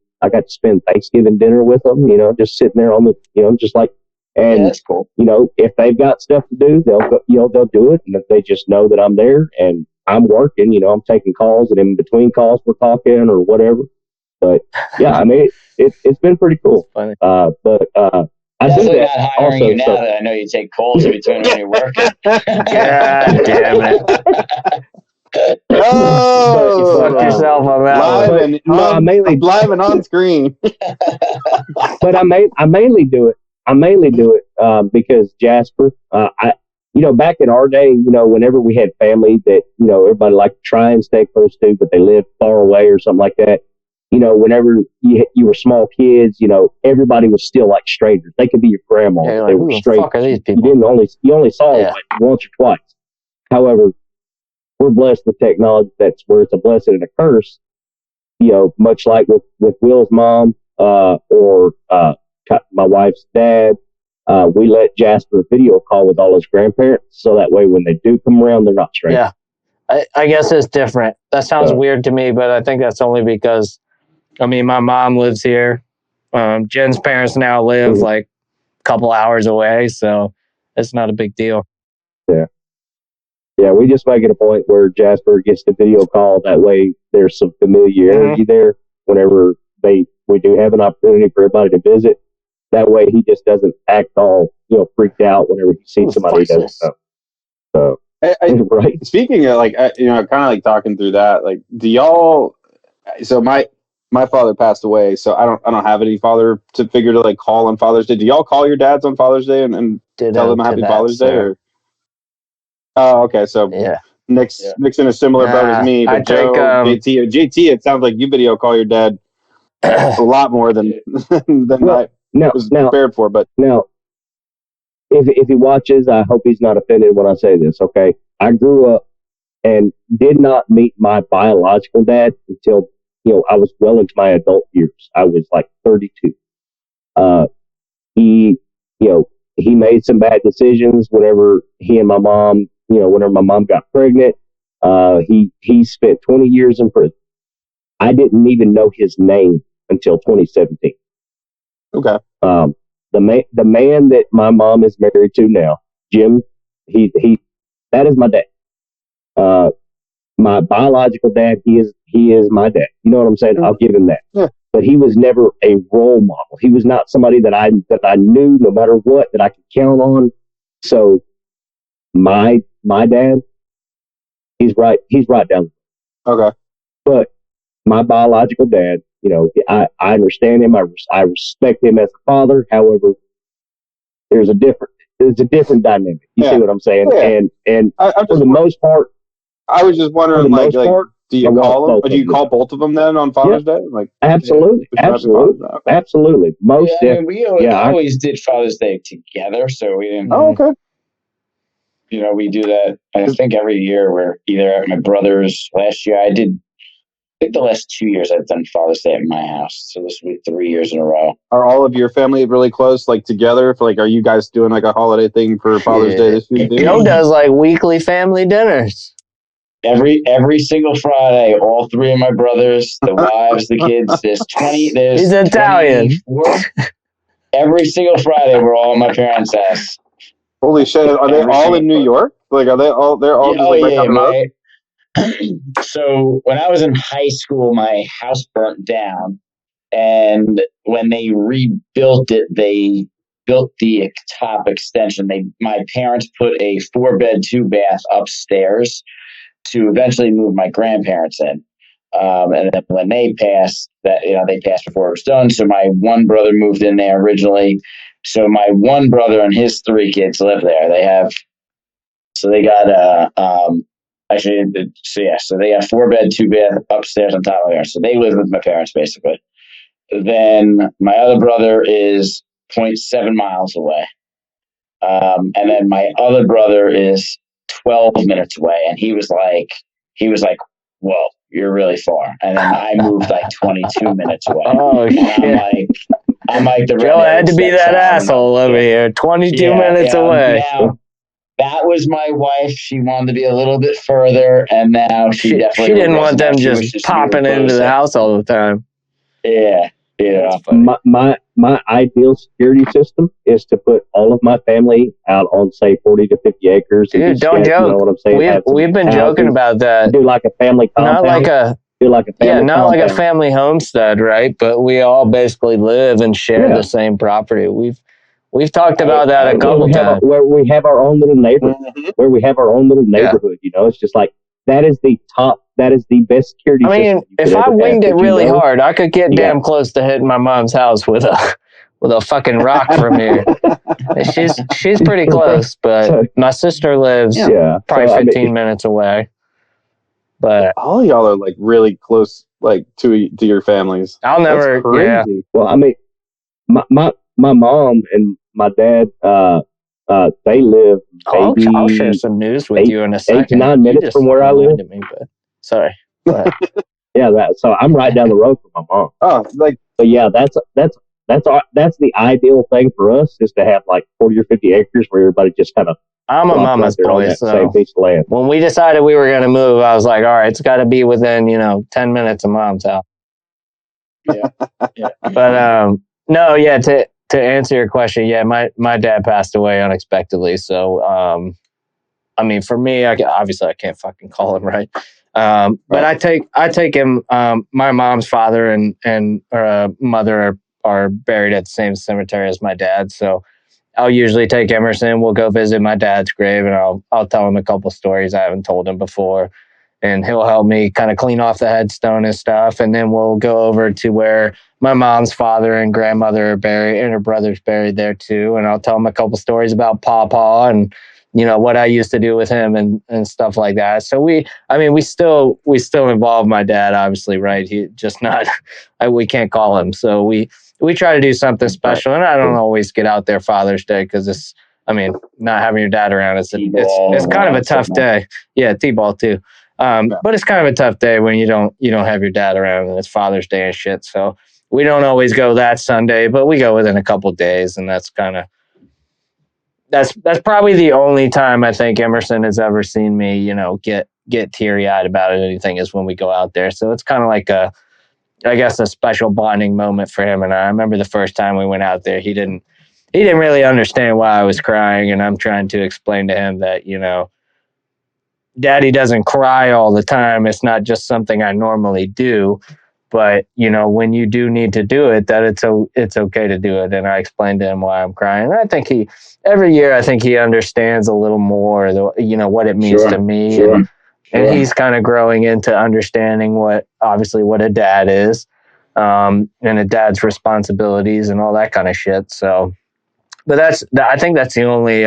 Thanksgiving dinner with them. Just sitting there on the, just like, and that's cool. If they've got stuff to do, they'll go, they'll do it, and if they just know that I'm there and I'm working, I'm taking calls, and in between calls we're talking or whatever. But yeah, I mean, it's been pretty cool. Funny. I do that not hiring also, you now that I know you take calls in between when you're working. God damn it. Oh, you fucked yourself on that one. Live and on screen. But I mainly do it because Jasper, back in our day, whenever we had family that, everybody liked to try and stay close to, but they lived far away or something like that, whenever you were small kids, everybody was still like strangers. They could be your grandma. Yeah, they were strangers. Fuck are these people? You only saw them like once or twice. However, we're blessed with technology that's where it's a blessing and a curse. Much like with Will's mom or my wife's dad, we let Jasper video call with all his grandparents, so that way when they do come around, they're not strangers. Yeah, I guess it's different. That sounds weird to me, but I think that's only because, my mom lives here. Jen's parents now live like a couple hours away, so it's not a big deal. Yeah, we just make it a point where Jasper gets the video call. That way there's some familiarity there whenever we do have an opportunity for everybody to visit. That way he just doesn't act all, freaked out whenever he sees somebody he doesn't know. So, right. Speaking of kind of like talking through that, like, do y'all, so my father passed away, so I don't have any father to figure to like call on Father's Day. Do y'all call your dads on Father's Day and tell them Happy Father's Day? Or? Oh, okay. So Nick's in a similar boat as me, but Joe, JT, it sounds like you video call your dad a lot more than I was prepared for. But now, if he watches, I hope he's not offended when I say this. Okay, I grew up and did not meet my biological dad until I was well into my adult years. I was like 32. He made some bad decisions whenever he and my mom. Whenever my mom got pregnant, he spent 20 years in prison. I didn't even know his name until 2017. Okay. The man that my mom is married to now, Jim, that is my dad. My biological dad, he is my dad. You know what I'm saying? Mm-hmm. I'll give him that. Yeah. But he was never a role model. He was not somebody that I knew no matter what that I could count on. So my dad, he's right down. Okay. But my biological dad, I understand him. I respect him as a father. However, there's a different dynamic. You see what I'm saying? Yeah. And for the most part, I was just wondering, do you call them? Do you call both of them then on Father's Day? Like, absolutely. We always did Father's Day together, so we didn't. Oh, okay. We do that. I think every year we're either at my brother's. Last year I think the last 2 years I've done Father's Day at my house. So this will be 3 years in a row. Are all of your family really close, like together? Are you guys doing like a holiday thing for Father's Day this week? Joe does like weekly family dinners. Every single Friday, all three of my brothers, the wives, the kids, he's Italian. Every single Friday we're all at my parents' house. Holy shit! Are they all in New York? Like, are they all? They're all. So when I was in high school, my house burnt down, and when they rebuilt it, they built the top extension. My parents put a 4-bed, 2-bath upstairs to eventually move my grandparents in. And then when they passed, they passed before it was done. So my one brother moved in there originally. So my one brother and his 3 kids live there. So they got so they got 4-bed, 2-bath upstairs on top of there. So they live with my parents basically. Then my other brother is 0.7 miles away. And then my other brother is 12 minutes away. And he was like, whoa, you're really far. And then I moved like 22 minutes away. Oh, shit. I'm like the Joe had to be that asshole over here. 22 minutes away. Now, that was my wife. She wanted to be a little bit further, and now she definitely didn't want them just popping into the house all the time. Yeah. My ideal security system is to put all of my family out on, say, 40 to 50 acres. Dude, don't joke. You know what I'm saying? We've been joking about that. Do like a family compound. Not like a family homestead, right? But we all basically live and share the same property. We've talked about that a couple times. Where we have our own little neighborhood. Where we have our own little neighborhood. You know, it's just like that is the best security system. I mean, if I winged it really hard, I could get damn close to hitting my mom's house with a fucking rock from here. She's pretty close, but my sister lives probably 15 minutes away. But all y'all are like really close, like to your families. I'll never. Yeah. Well, I mean, my mom and my dad, they live. I'll share some news with you in a second. 8 to 9 minutes from where I live. Sorry. So I'm right down the road from my mom. But yeah, that's the ideal thing for us is to have like 40 or 50 acres where everybody just kind of. I'm a mama's boy, so same piece of land. When we decided we were going to move, I was like, all right, it's got to be within 10 minutes of mom's house. Yeah. But no, yeah. To answer your question, yeah, my dad passed away unexpectedly. So I mean, for me, obviously I can't fucking call him right. But I take him. My mom's father and mother are buried at the same cemetery as my dad. So I'll usually take Emerson. We'll go visit my dad's grave, and I'll tell him a couple stories I haven't told him before, and he'll help me kind of clean off the headstone and stuff. And then we'll go over to where my mom's father and grandmother are buried, and her brother's buried there too. And I'll tell him a couple stories about Pawpaw and what I used to do with him and stuff like that. So we still involve my dad, obviously, right? He just not, we can't call him. So we try to do something special, and I don't always get out there Father's Day because not having your dad around, it's kind of a tough day. Yeah, T-ball too. But it's kind of a tough day when you don't have your dad around and it's Father's Day and shit. So we don't always go that Sunday, but we go within a couple of days, and that's probably the only time I think Emerson has ever seen me, get teary-eyed about it. Anything is when we go out there. So it's kind of like a special bonding moment for him. And I remember the first time we went out there, he didn't really understand why I was crying. And I'm trying to explain to him that, Daddy doesn't cry all the time. It's not just something I normally do. But, when you do need to do it, that it's okay to do it. And I explained to him why I'm crying. And I think every year he understands a little more, what it means to me. Sure. And he's kind of growing into understanding what a dad is, and a dad's responsibilities and all that kind of shit. So, but I think that's the only,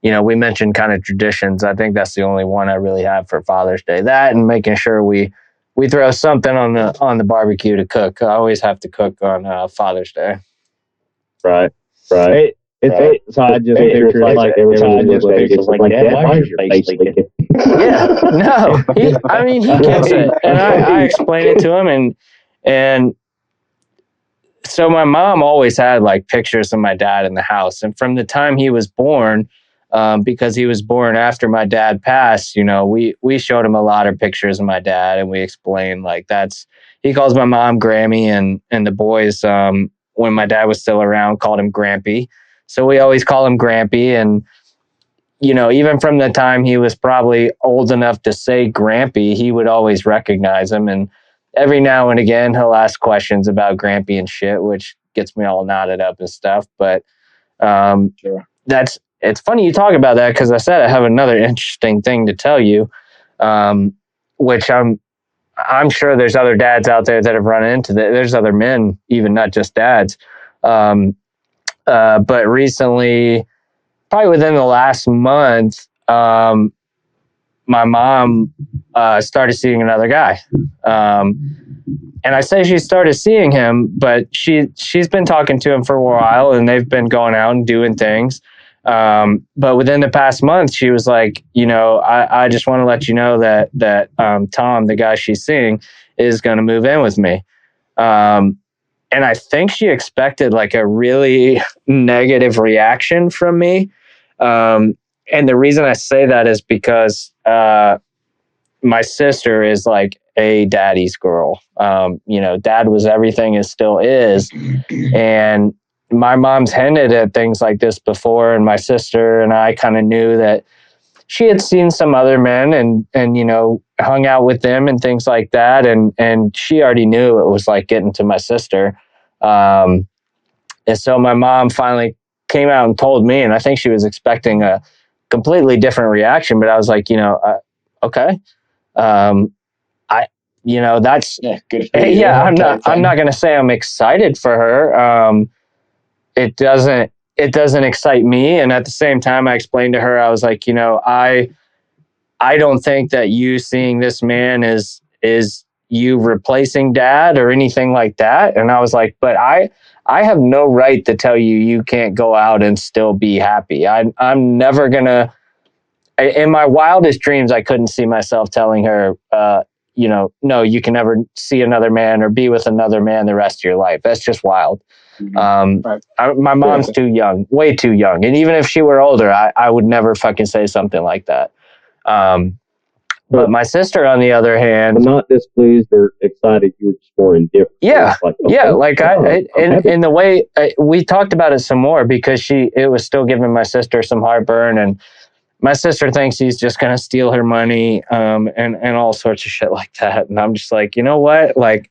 we mentioned kind of traditions. I think that's the only one I really have for Father's Day. That and making sure we throw something on the barbecue to cook. I always have to cook on Father's Day. Right. So I just picture like that. Why is your face leaking? Yeah, no. He gets it, and I explain it to him, and so my mom always had like pictures of my dad in the house, and from the time he was born. Because he was born after my dad passed, we showed him a lot of pictures of my dad, and we explained he calls my mom Grammy, and the boys, when my dad was still around, called him Grampy. So we always call him Grampy. And, even from the time he was probably old enough to say Grampy, he would always recognize him. And every now and again, he'll ask questions about Grampy and shit, which gets me all knotted up and stuff. But sure. It's funny you talk about that because I said I have another interesting thing to tell you, which I'm I'm sure there's other dads out there that have run into that. There's other men, even not just dads. But recently, probably within the last month, my mom started seeing another guy. And I say she started seeing him, but she's been talking to him for a while, and they've been going out and doing things. But within the past month, she was like, I just want to let you know that Tom, the guy she's seeing, is going to move in with me. And I think she expected like a really negative reaction from me. And the reason I say that is because my sister is like a daddy's girl. Dad was everything and still is. And my mom's hinted at things like this before, and my sister and I kind of knew that she had seen some other men and hung out with them and things like that. And she already knew it was like getting to my sister. And so my mom finally came out and told me, and I think she was expecting a completely different reaction, but I was like, okay. That's good for you. Yeah, I'm not going to say I'm excited for her. It doesn't excite me. And at the same time, I explained to her, I was like, I don't think that you seeing this man is you replacing dad or anything like that. And I was like, but I have no right to tell you can't go out and still be happy. I'm never gonna, in my wildest dreams, I couldn't see myself telling her, no, you can never see another man or be with another man the rest of your life. That's just wild. Right. My mom's too young, way too young. And even if she were older, I would never fucking say something like that. But my sister, on the other hand, I'm not displeased or excited. You're just more indifferent. Yeah, in the way we talked about it some more, because it was still giving my sister some heartburn, and my sister thinks he's just gonna steal her money, and all sorts of shit like that. And I'm just like, you know what? Like,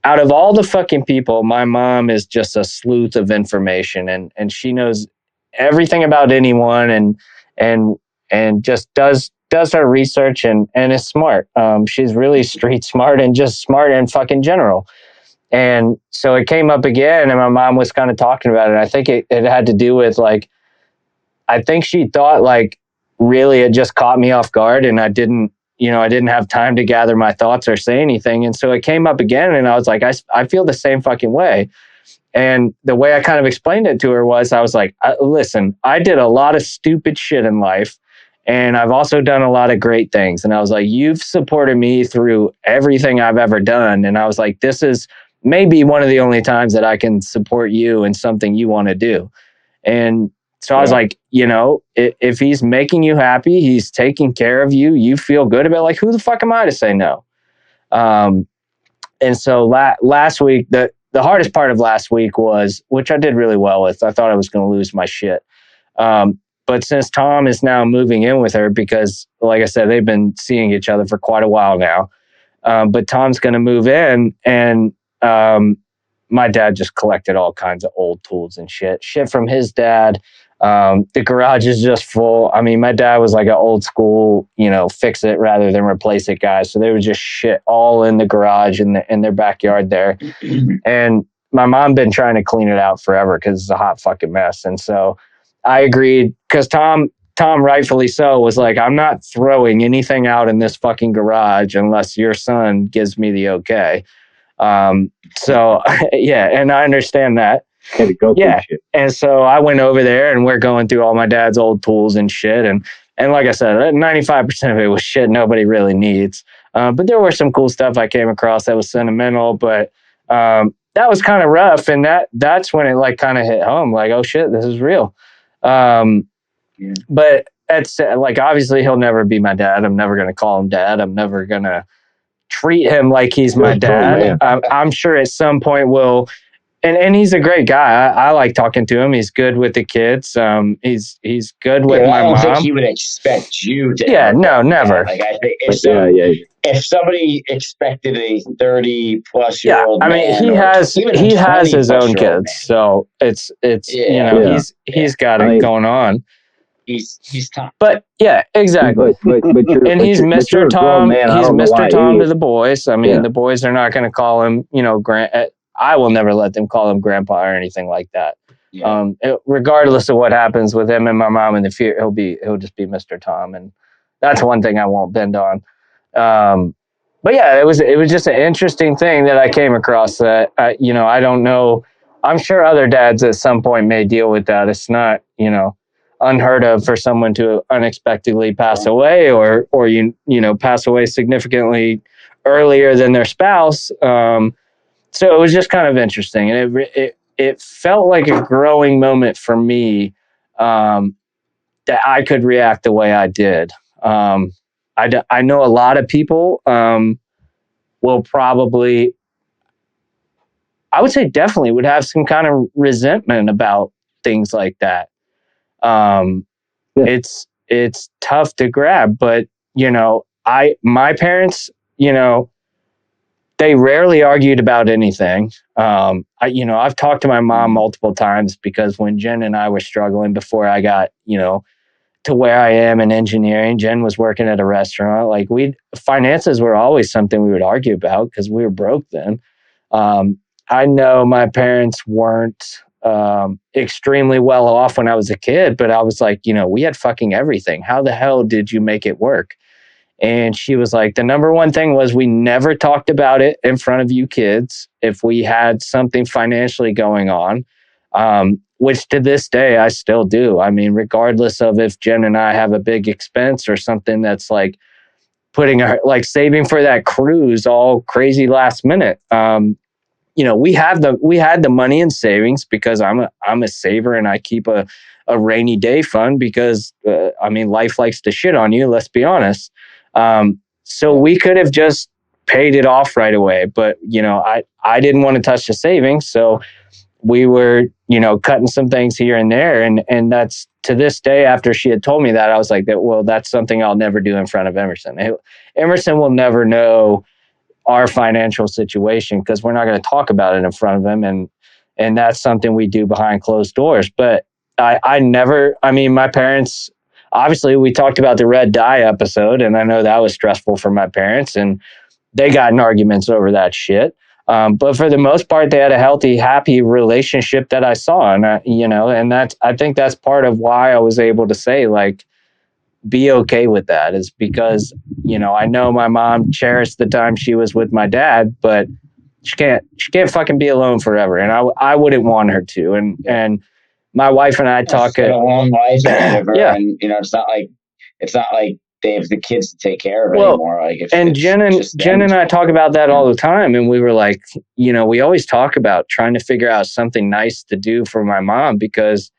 out of all the fucking people, my mom is just a sleuth of information, and she knows everything about anyone, and just does her research and is smart. She's really street smart and just smart in fucking general. And so it came up again, and my mom was kind of talking about it. I think it had to do with like, I think she thought like really it just caught me off guard, and I didn't have time to gather my thoughts or say anything. And so it came up again, and I was like, I feel the same fucking way. And the way I kind of explained it to her was, I was like, listen, I did a lot of stupid shit in life, and I've also done a lot of great things. And I was like, you've supported me through everything I've ever done. And I was like, this is maybe one of the only times that I can support you in something you want to do. And so I was like, if he's making you happy, he's taking care of you, you feel good about it, like, who the fuck am I to say no? And so last week, the hardest part of last week was, which I did really well with, I thought I was going to lose my shit. But since Tom is now moving in with her, because like I said, they've been seeing each other for quite a while now. But Tom's going to move in, and my dad just collected all kinds of old tools and shit from his dad. The garage is just full. I mean, my dad was like an old school, fix it rather than replace it guy. So there was just shit all in the garage in their backyard there. And my mom been trying to clean it out forever because it's a hot fucking mess. And so I agreed, because Tom rightfully so was like, I'm not throwing anything out in this fucking garage unless your son gives me the okay. So yeah, and I understand that. Yeah. And so I went over there, and we're going through all my dad's old tools and shit. And like I said, 95% of it was shit nobody really needs. But there were some cool stuff I came across that was sentimental, but that was kind of rough. And that's when it like kind of hit home, like, oh shit, this is real. But it's like, obviously he'll never be my dad. I'm never going to call him dad. I'm never going to treat him like he's my dad. I'm sure at some point we'll, and he's a great guy. I like talking to him. He's good with the kids. He's good with my mom. I don't think he would expect you to. Yeah, no, never. Like, I think if somebody expected a 30-plus-year-old, I mean, he has his own kids, so it's he's got it going on. he's Tom. But yeah, exactly. But and he's Mr. Tom. Man, he's Mr. Tom to the boys. I mean, the boys are not going to call him, I will never let them call him grandpa or anything like that. Yeah. Regardless of what happens with him and my mom in the future, he'll just be Mr. Tom, and that's one thing I won't bend on. But yeah, it was just an interesting thing that I came across that I don't know. I'm sure other dads at some point may deal with that. It's not unheard of for someone to unexpectedly pass away or pass away significantly earlier than their spouse. So it was just kind of interesting, and it felt like a growing moment for me that I could react the way I did. I know a lot of people will probably, I would say definitely would have some kind of resentment about things like that. It's tough to grab, but my parents, they rarely argued about anything. I've talked to my mom multiple times because when Jen and I were struggling before I got, to where I am in engineering, Jen was working at a restaurant. Like finances were always something we would argue about because we were broke then. I know my parents weren't extremely well off when I was a kid, but I was like, we had fucking everything. How the hell did you make it work? And she was like, the number one thing was we never talked about it in front of you kids if we had something financially going on, which to this day I still do. I mean, regardless of if Jen and I have a big expense or something that's like saving for that cruise all crazy last minute. We had the money in savings because I'm a saver and I keep a rainy day fund because life likes to shit on you. Let's be honest. So we could have just paid it off right away, but I didn't want to touch the savings. So we were, cutting some things here and there. And that's to this day, after she had told me that, I was like, that's something I'll never do in front of Emerson. Emerson will never know our financial situation because we're not going to talk about it in front of him. And that's something we do behind closed doors. But my parents, obviously we talked about the red dye episode, and I know that was stressful for my parents and they got in arguments over that shit. But for the most part, they had a healthy, happy relationship that I saw. And, I think that's part of why I was able to say, like, be okay with that is because, I know my mom cherished the time she was with my dad, but she can't fucking be alone forever. And I wouldn't want her to. And my wife and I talk a long life ahead of her. Yeah. And, it's not like they have the kids to take care of anymore. Like Jen and I talk about that all the time. And we were like, we always talk about trying to figure out something nice to do for my mom because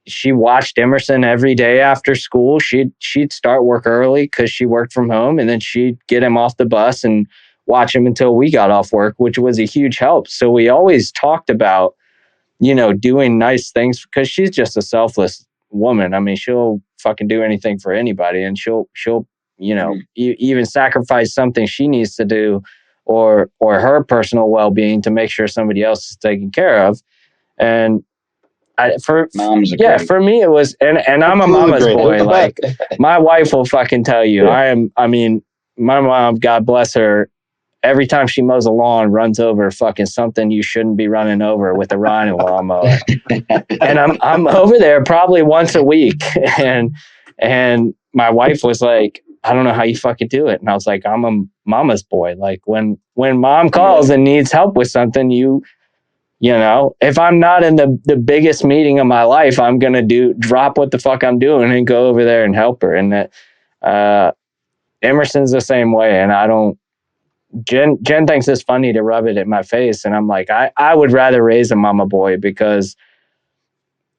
she watched Emerson every day after school. She'd start work early because she worked from home, and then she'd get him off the bus and watch him until we got off work, which was a huge help. So we always talked about, doing nice things because she's just a selfless woman. I mean, she'll fucking do anything for anybody, and she'll even sacrifice something she needs to do or her personal well-being to make sure somebody else is taken care of. And for me it was, and I'm a mama's boy. Like my wife will fucking tell you, my mom, God bless her, every time she mows a lawn, runs over fucking something you shouldn't be running over with a riding lawnmower. And I'm over there probably once a week. And my wife was like, I don't know how you fucking do it. And I was like, I'm a mama's boy. Like when mom calls and needs help with something, if I'm not in the biggest meeting of my life, I'm going to drop what the fuck I'm doing and go over there and help her. And that, Emerson's the same way. And Jen thinks it's funny to rub it in my face. And I'm like, I would rather raise a mama boy because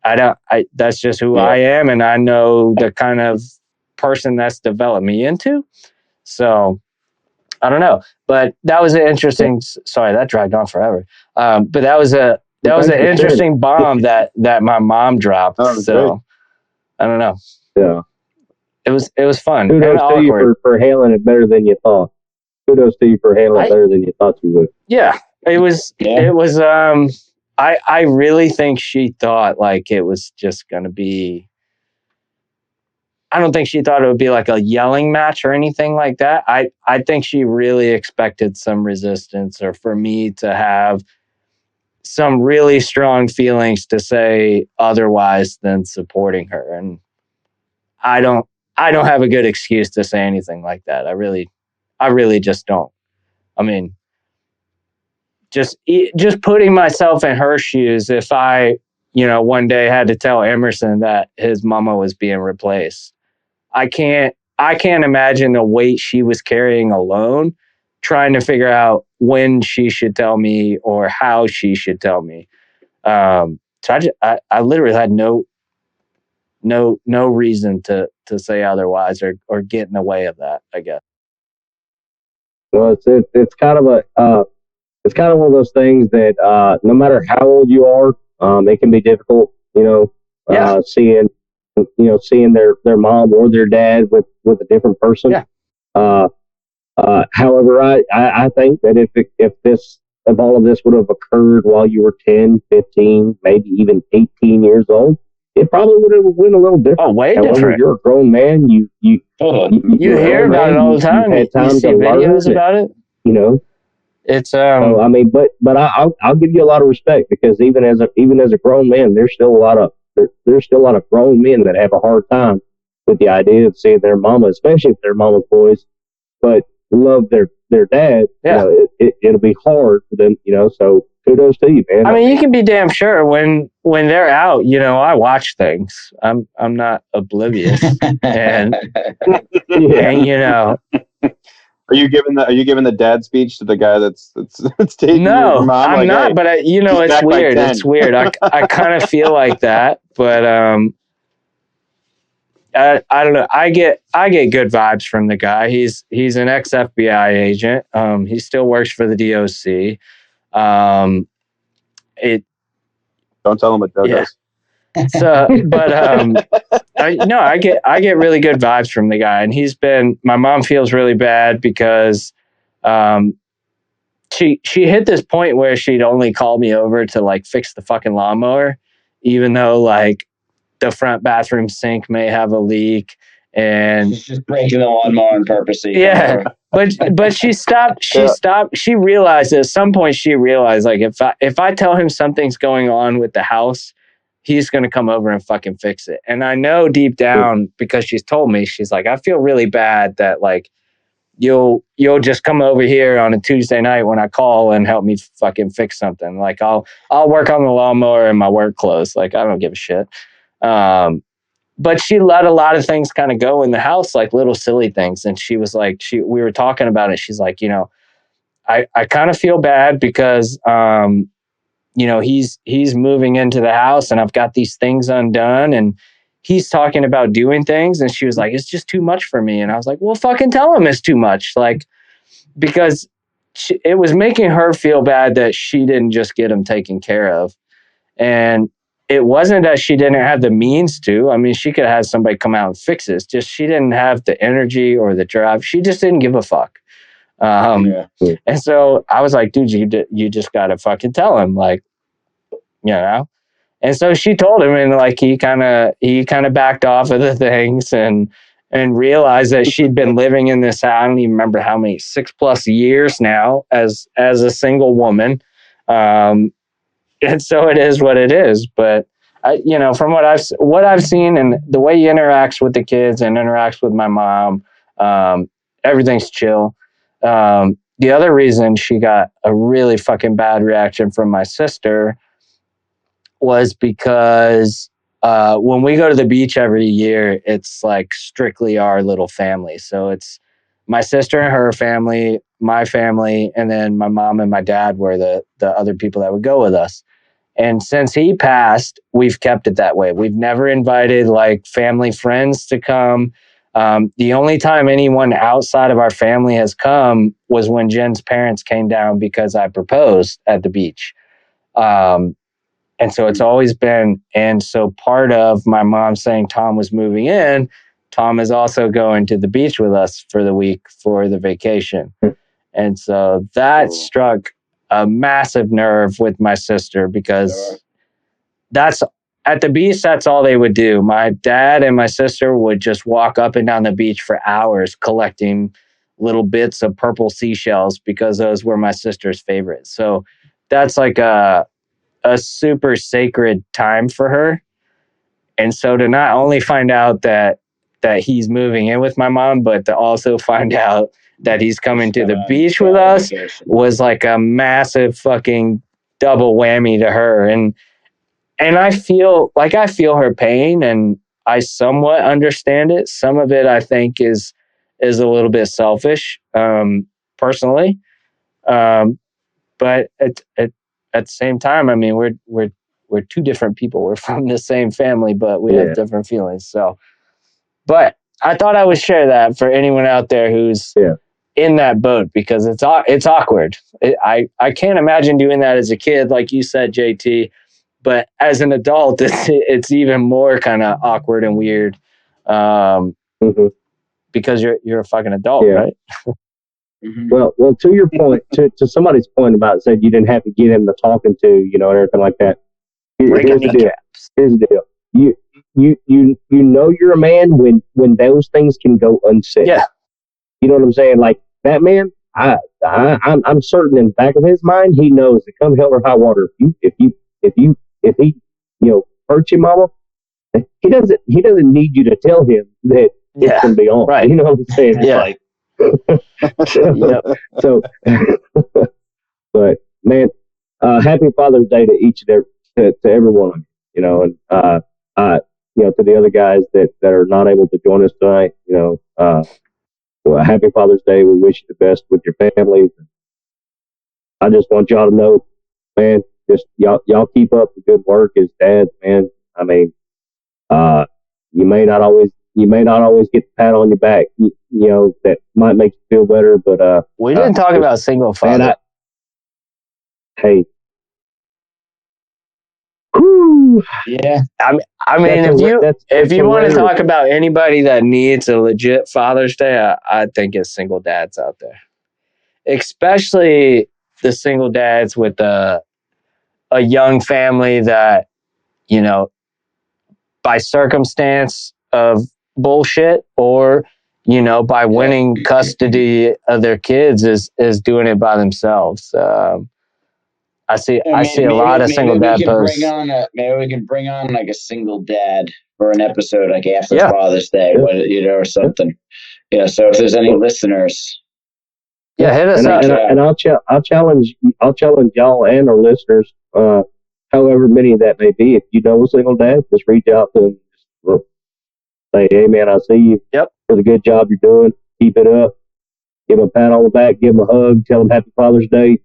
that's just who I am. And I know the kind of person that's developed me into. So I don't know, but that was an interesting, sorry, that dragged on forever. But that was an interesting bomb that my mom dropped. So I don't know. Yeah. It was fun. Kudos to you for handling it better than you thought. Kudos to you for handling it better than you thought you would. Yeah, it was, I really think she thought like it was just going to be, I don't think she thought it would be like a yelling match or anything like that. I think she really expected some resistance, or for me to have some really strong feelings to say otherwise than supporting her. And I don't have a good excuse to say anything like that. I really just don't. I mean, just putting myself in her shoes, if I, one day had to tell Emerson that his mama was being replaced, I can't imagine the weight she was carrying alone, trying to figure out when she should tell me or how she should tell me. So I literally had no reason to say otherwise or get in the way of that, I guess. Well, it's kind of it's kind of one of those things that no matter how old you are, it can be difficult, seeing their mom or their dad with a different person. Yeah. However, I think that if all of this would have occurred while you were 10, 15, maybe even 18 years old, it probably would have went a little different. Oh, way However, different. You're a grown man. You hear about it all the time. You see videos about it. It's So, I mean, but I'll give you a lot of respect, because even as a grown man, there's still a lot of grown men that have a hard time with the idea of seeing their mama, especially if they're mama's boys, but love their dad. Yeah. It'll be hard for them. So kudos to you, man. I mean, you can be damn sure when they're out. I watch things. I'm not oblivious, and Are you giving the dad speech to the guy that's taking your mom? I'm not. Hey, but it's weird. It's weird. I kind of feel like that, but I don't know. I get good vibes from the guy. He's an ex FBI agent. He still works for the DOC. Don't tell him what Doug does. So, but I get really good vibes from the guy, and my mom feels really bad because she hit this point where she'd only call me over to like fix the fucking lawnmower, even though like the front bathroom sink may have a leak, and she's just breaking the lawnmower on purpose. Yeah. But she stopped. She realized at some point, like, if I tell him something's going on with the house, he's going to come over and fucking fix it. And I know deep down, because she's told me, she's like, I feel really bad that like you'll just come over here on a Tuesday night when I call and help me fucking fix something. Like I'll work on the lawnmower in my work clothes. Like I don't give a shit. But she let a lot of things kind of go in the house, like little silly things. And she was like, we were talking about it. She's like, I kind of feel bad because, he's moving into the house and I've got these things undone and he's talking about doing things. And she was like, it's just too much for me. And I was like, well, fucking tell him it's too much. Like, because it was making her feel bad that she didn't just get him taken care of. And it wasn't that she didn't have the means to. I mean, she could have had somebody come out and fix it. It's just she didn't have the energy or the drive. She just didn't give a fuck. And so I was like, dude, you just got to fucking tell him, like, And so she told him, and like he kind of backed off of the things and realized that she'd been living in this house. I don't even remember how many, 6+ years now as a single woman. And so it is what it is. But from what I've seen and the way he interacts with the kids and interacts with my mom, everything's chill. The other reason she got a really fucking bad reaction from my sister was because when we go to the beach every year, it's like strictly our little family. So it's my sister and her family, my family, and then my mom and my dad were the other people that would go with us. And since he passed, we've kept it that way. We've never invited like family friends to come. The only time anyone outside of our family has come was when Jen's parents came down because I proposed at the beach. And so it's always been, and so part of my mom saying Tom was moving in, Tom is also going to the beach with us for the week for the vacation. And so that struck a massive nerve with my sister because that's at the beach, that's all they would do. My dad and my sister would just walk up and down the beach for hours collecting little bits of purple seashells because those were my sister's favorites. So that's like a super sacred time for her. And so to not only find out that he's moving in with my mom, but to also find out that he's coming to the beach with us was like a massive fucking double whammy to her. And I feel her pain, and I somewhat understand it. Some of it I think is a little bit selfish, personally. But at the same time, I mean, we're two different people. We're from the same family, but we have different feelings. So, but I thought I would share that for anyone out there who's in that boat, because it's awkward. I can't imagine doing that as a kid, like you said, JT. But as an adult, it's even more kind of awkward and weird, because you're a fucking adult, right? Well, to your point, to somebody's point about said you didn't have to get him the talking to, and everything like that. Here's the deal. Here's the deal. You know you're a man when those things can go unsaid. Yeah. You know what I'm saying? Like that man, I'm certain in the back of his mind he knows that come hell or high water, if he hurt you, mama, he doesn't need you to tell him that it's gonna be on. Right. You know what I'm saying? It's so but man, happy Father's Day to each and every to everyone, and to the other guys that are not able to join us tonight, well, happy Father's Day. We wish you the best with your families. I just want y'all to know, man, just y'all keep up the good work as dads, man. I mean, you may not always get the pat on your back, that might make you feel better, but we didn't talk about single father. Hey. Yeah. I mean, if you want to talk about anybody that needs a legit Father's Day, I think it's single dads out there, especially the single dads with a young family that, by circumstance of bullshit or, by winning custody of their kids is doing it by themselves. I see a lot of single dad posts. Maybe we can bring on like a single dad for an episode, like after Father's Day, or something. So if there's any listeners, hit us up. And I'll challenge y'all and our listeners, however many that may be. If you know a single dad, just reach out to them. Just say, hey man, I see you. Yep. For the good job you're doing. Keep it up. Give them a pat on the back. Give them a hug. Tell them Happy Father's Day.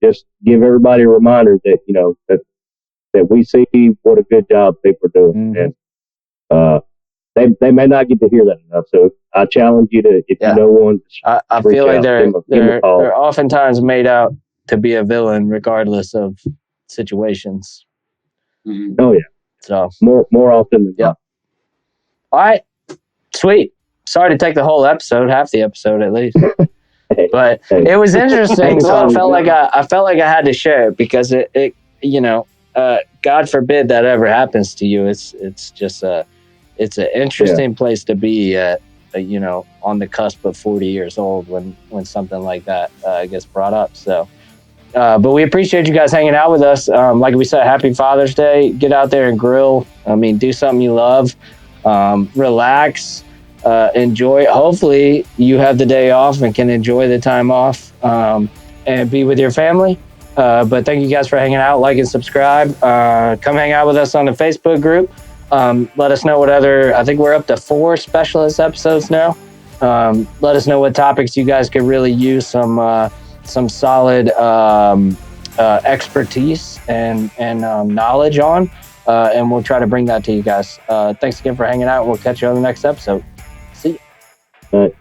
Just give everybody a reminder that that we see what a good job people are doing, and they may not get to hear that enough. So I challenge you to, if you know one, I feel like they're oftentimes made out to be a villain, regardless of situations. Mm-hmm. Oh yeah, so more often than not. All right, sweet. Sorry to take the whole episode, half the episode at least. But it was interesting, so I felt like I had to share it because it God forbid that ever happens to you. It's just it's an interesting place to be at, on the cusp of 40 years old when something like that gets brought up. So, but we appreciate you guys hanging out with us. Like we said, happy Father's Day. Get out there and grill. I mean, do something you love. Relax. Enjoy. Hopefully you have the day off and can enjoy the time off and be with your family. But thank you guys for hanging out. Like and subscribe. Come hang out with us on the Facebook group. Let us know what I think we're up to 4 specialist episodes now. Let us know what topics you guys could really use some solid expertise and knowledge on. And we'll try to bring that to you guys. Thanks again for hanging out. We'll catch you on the next episode. See you. All right.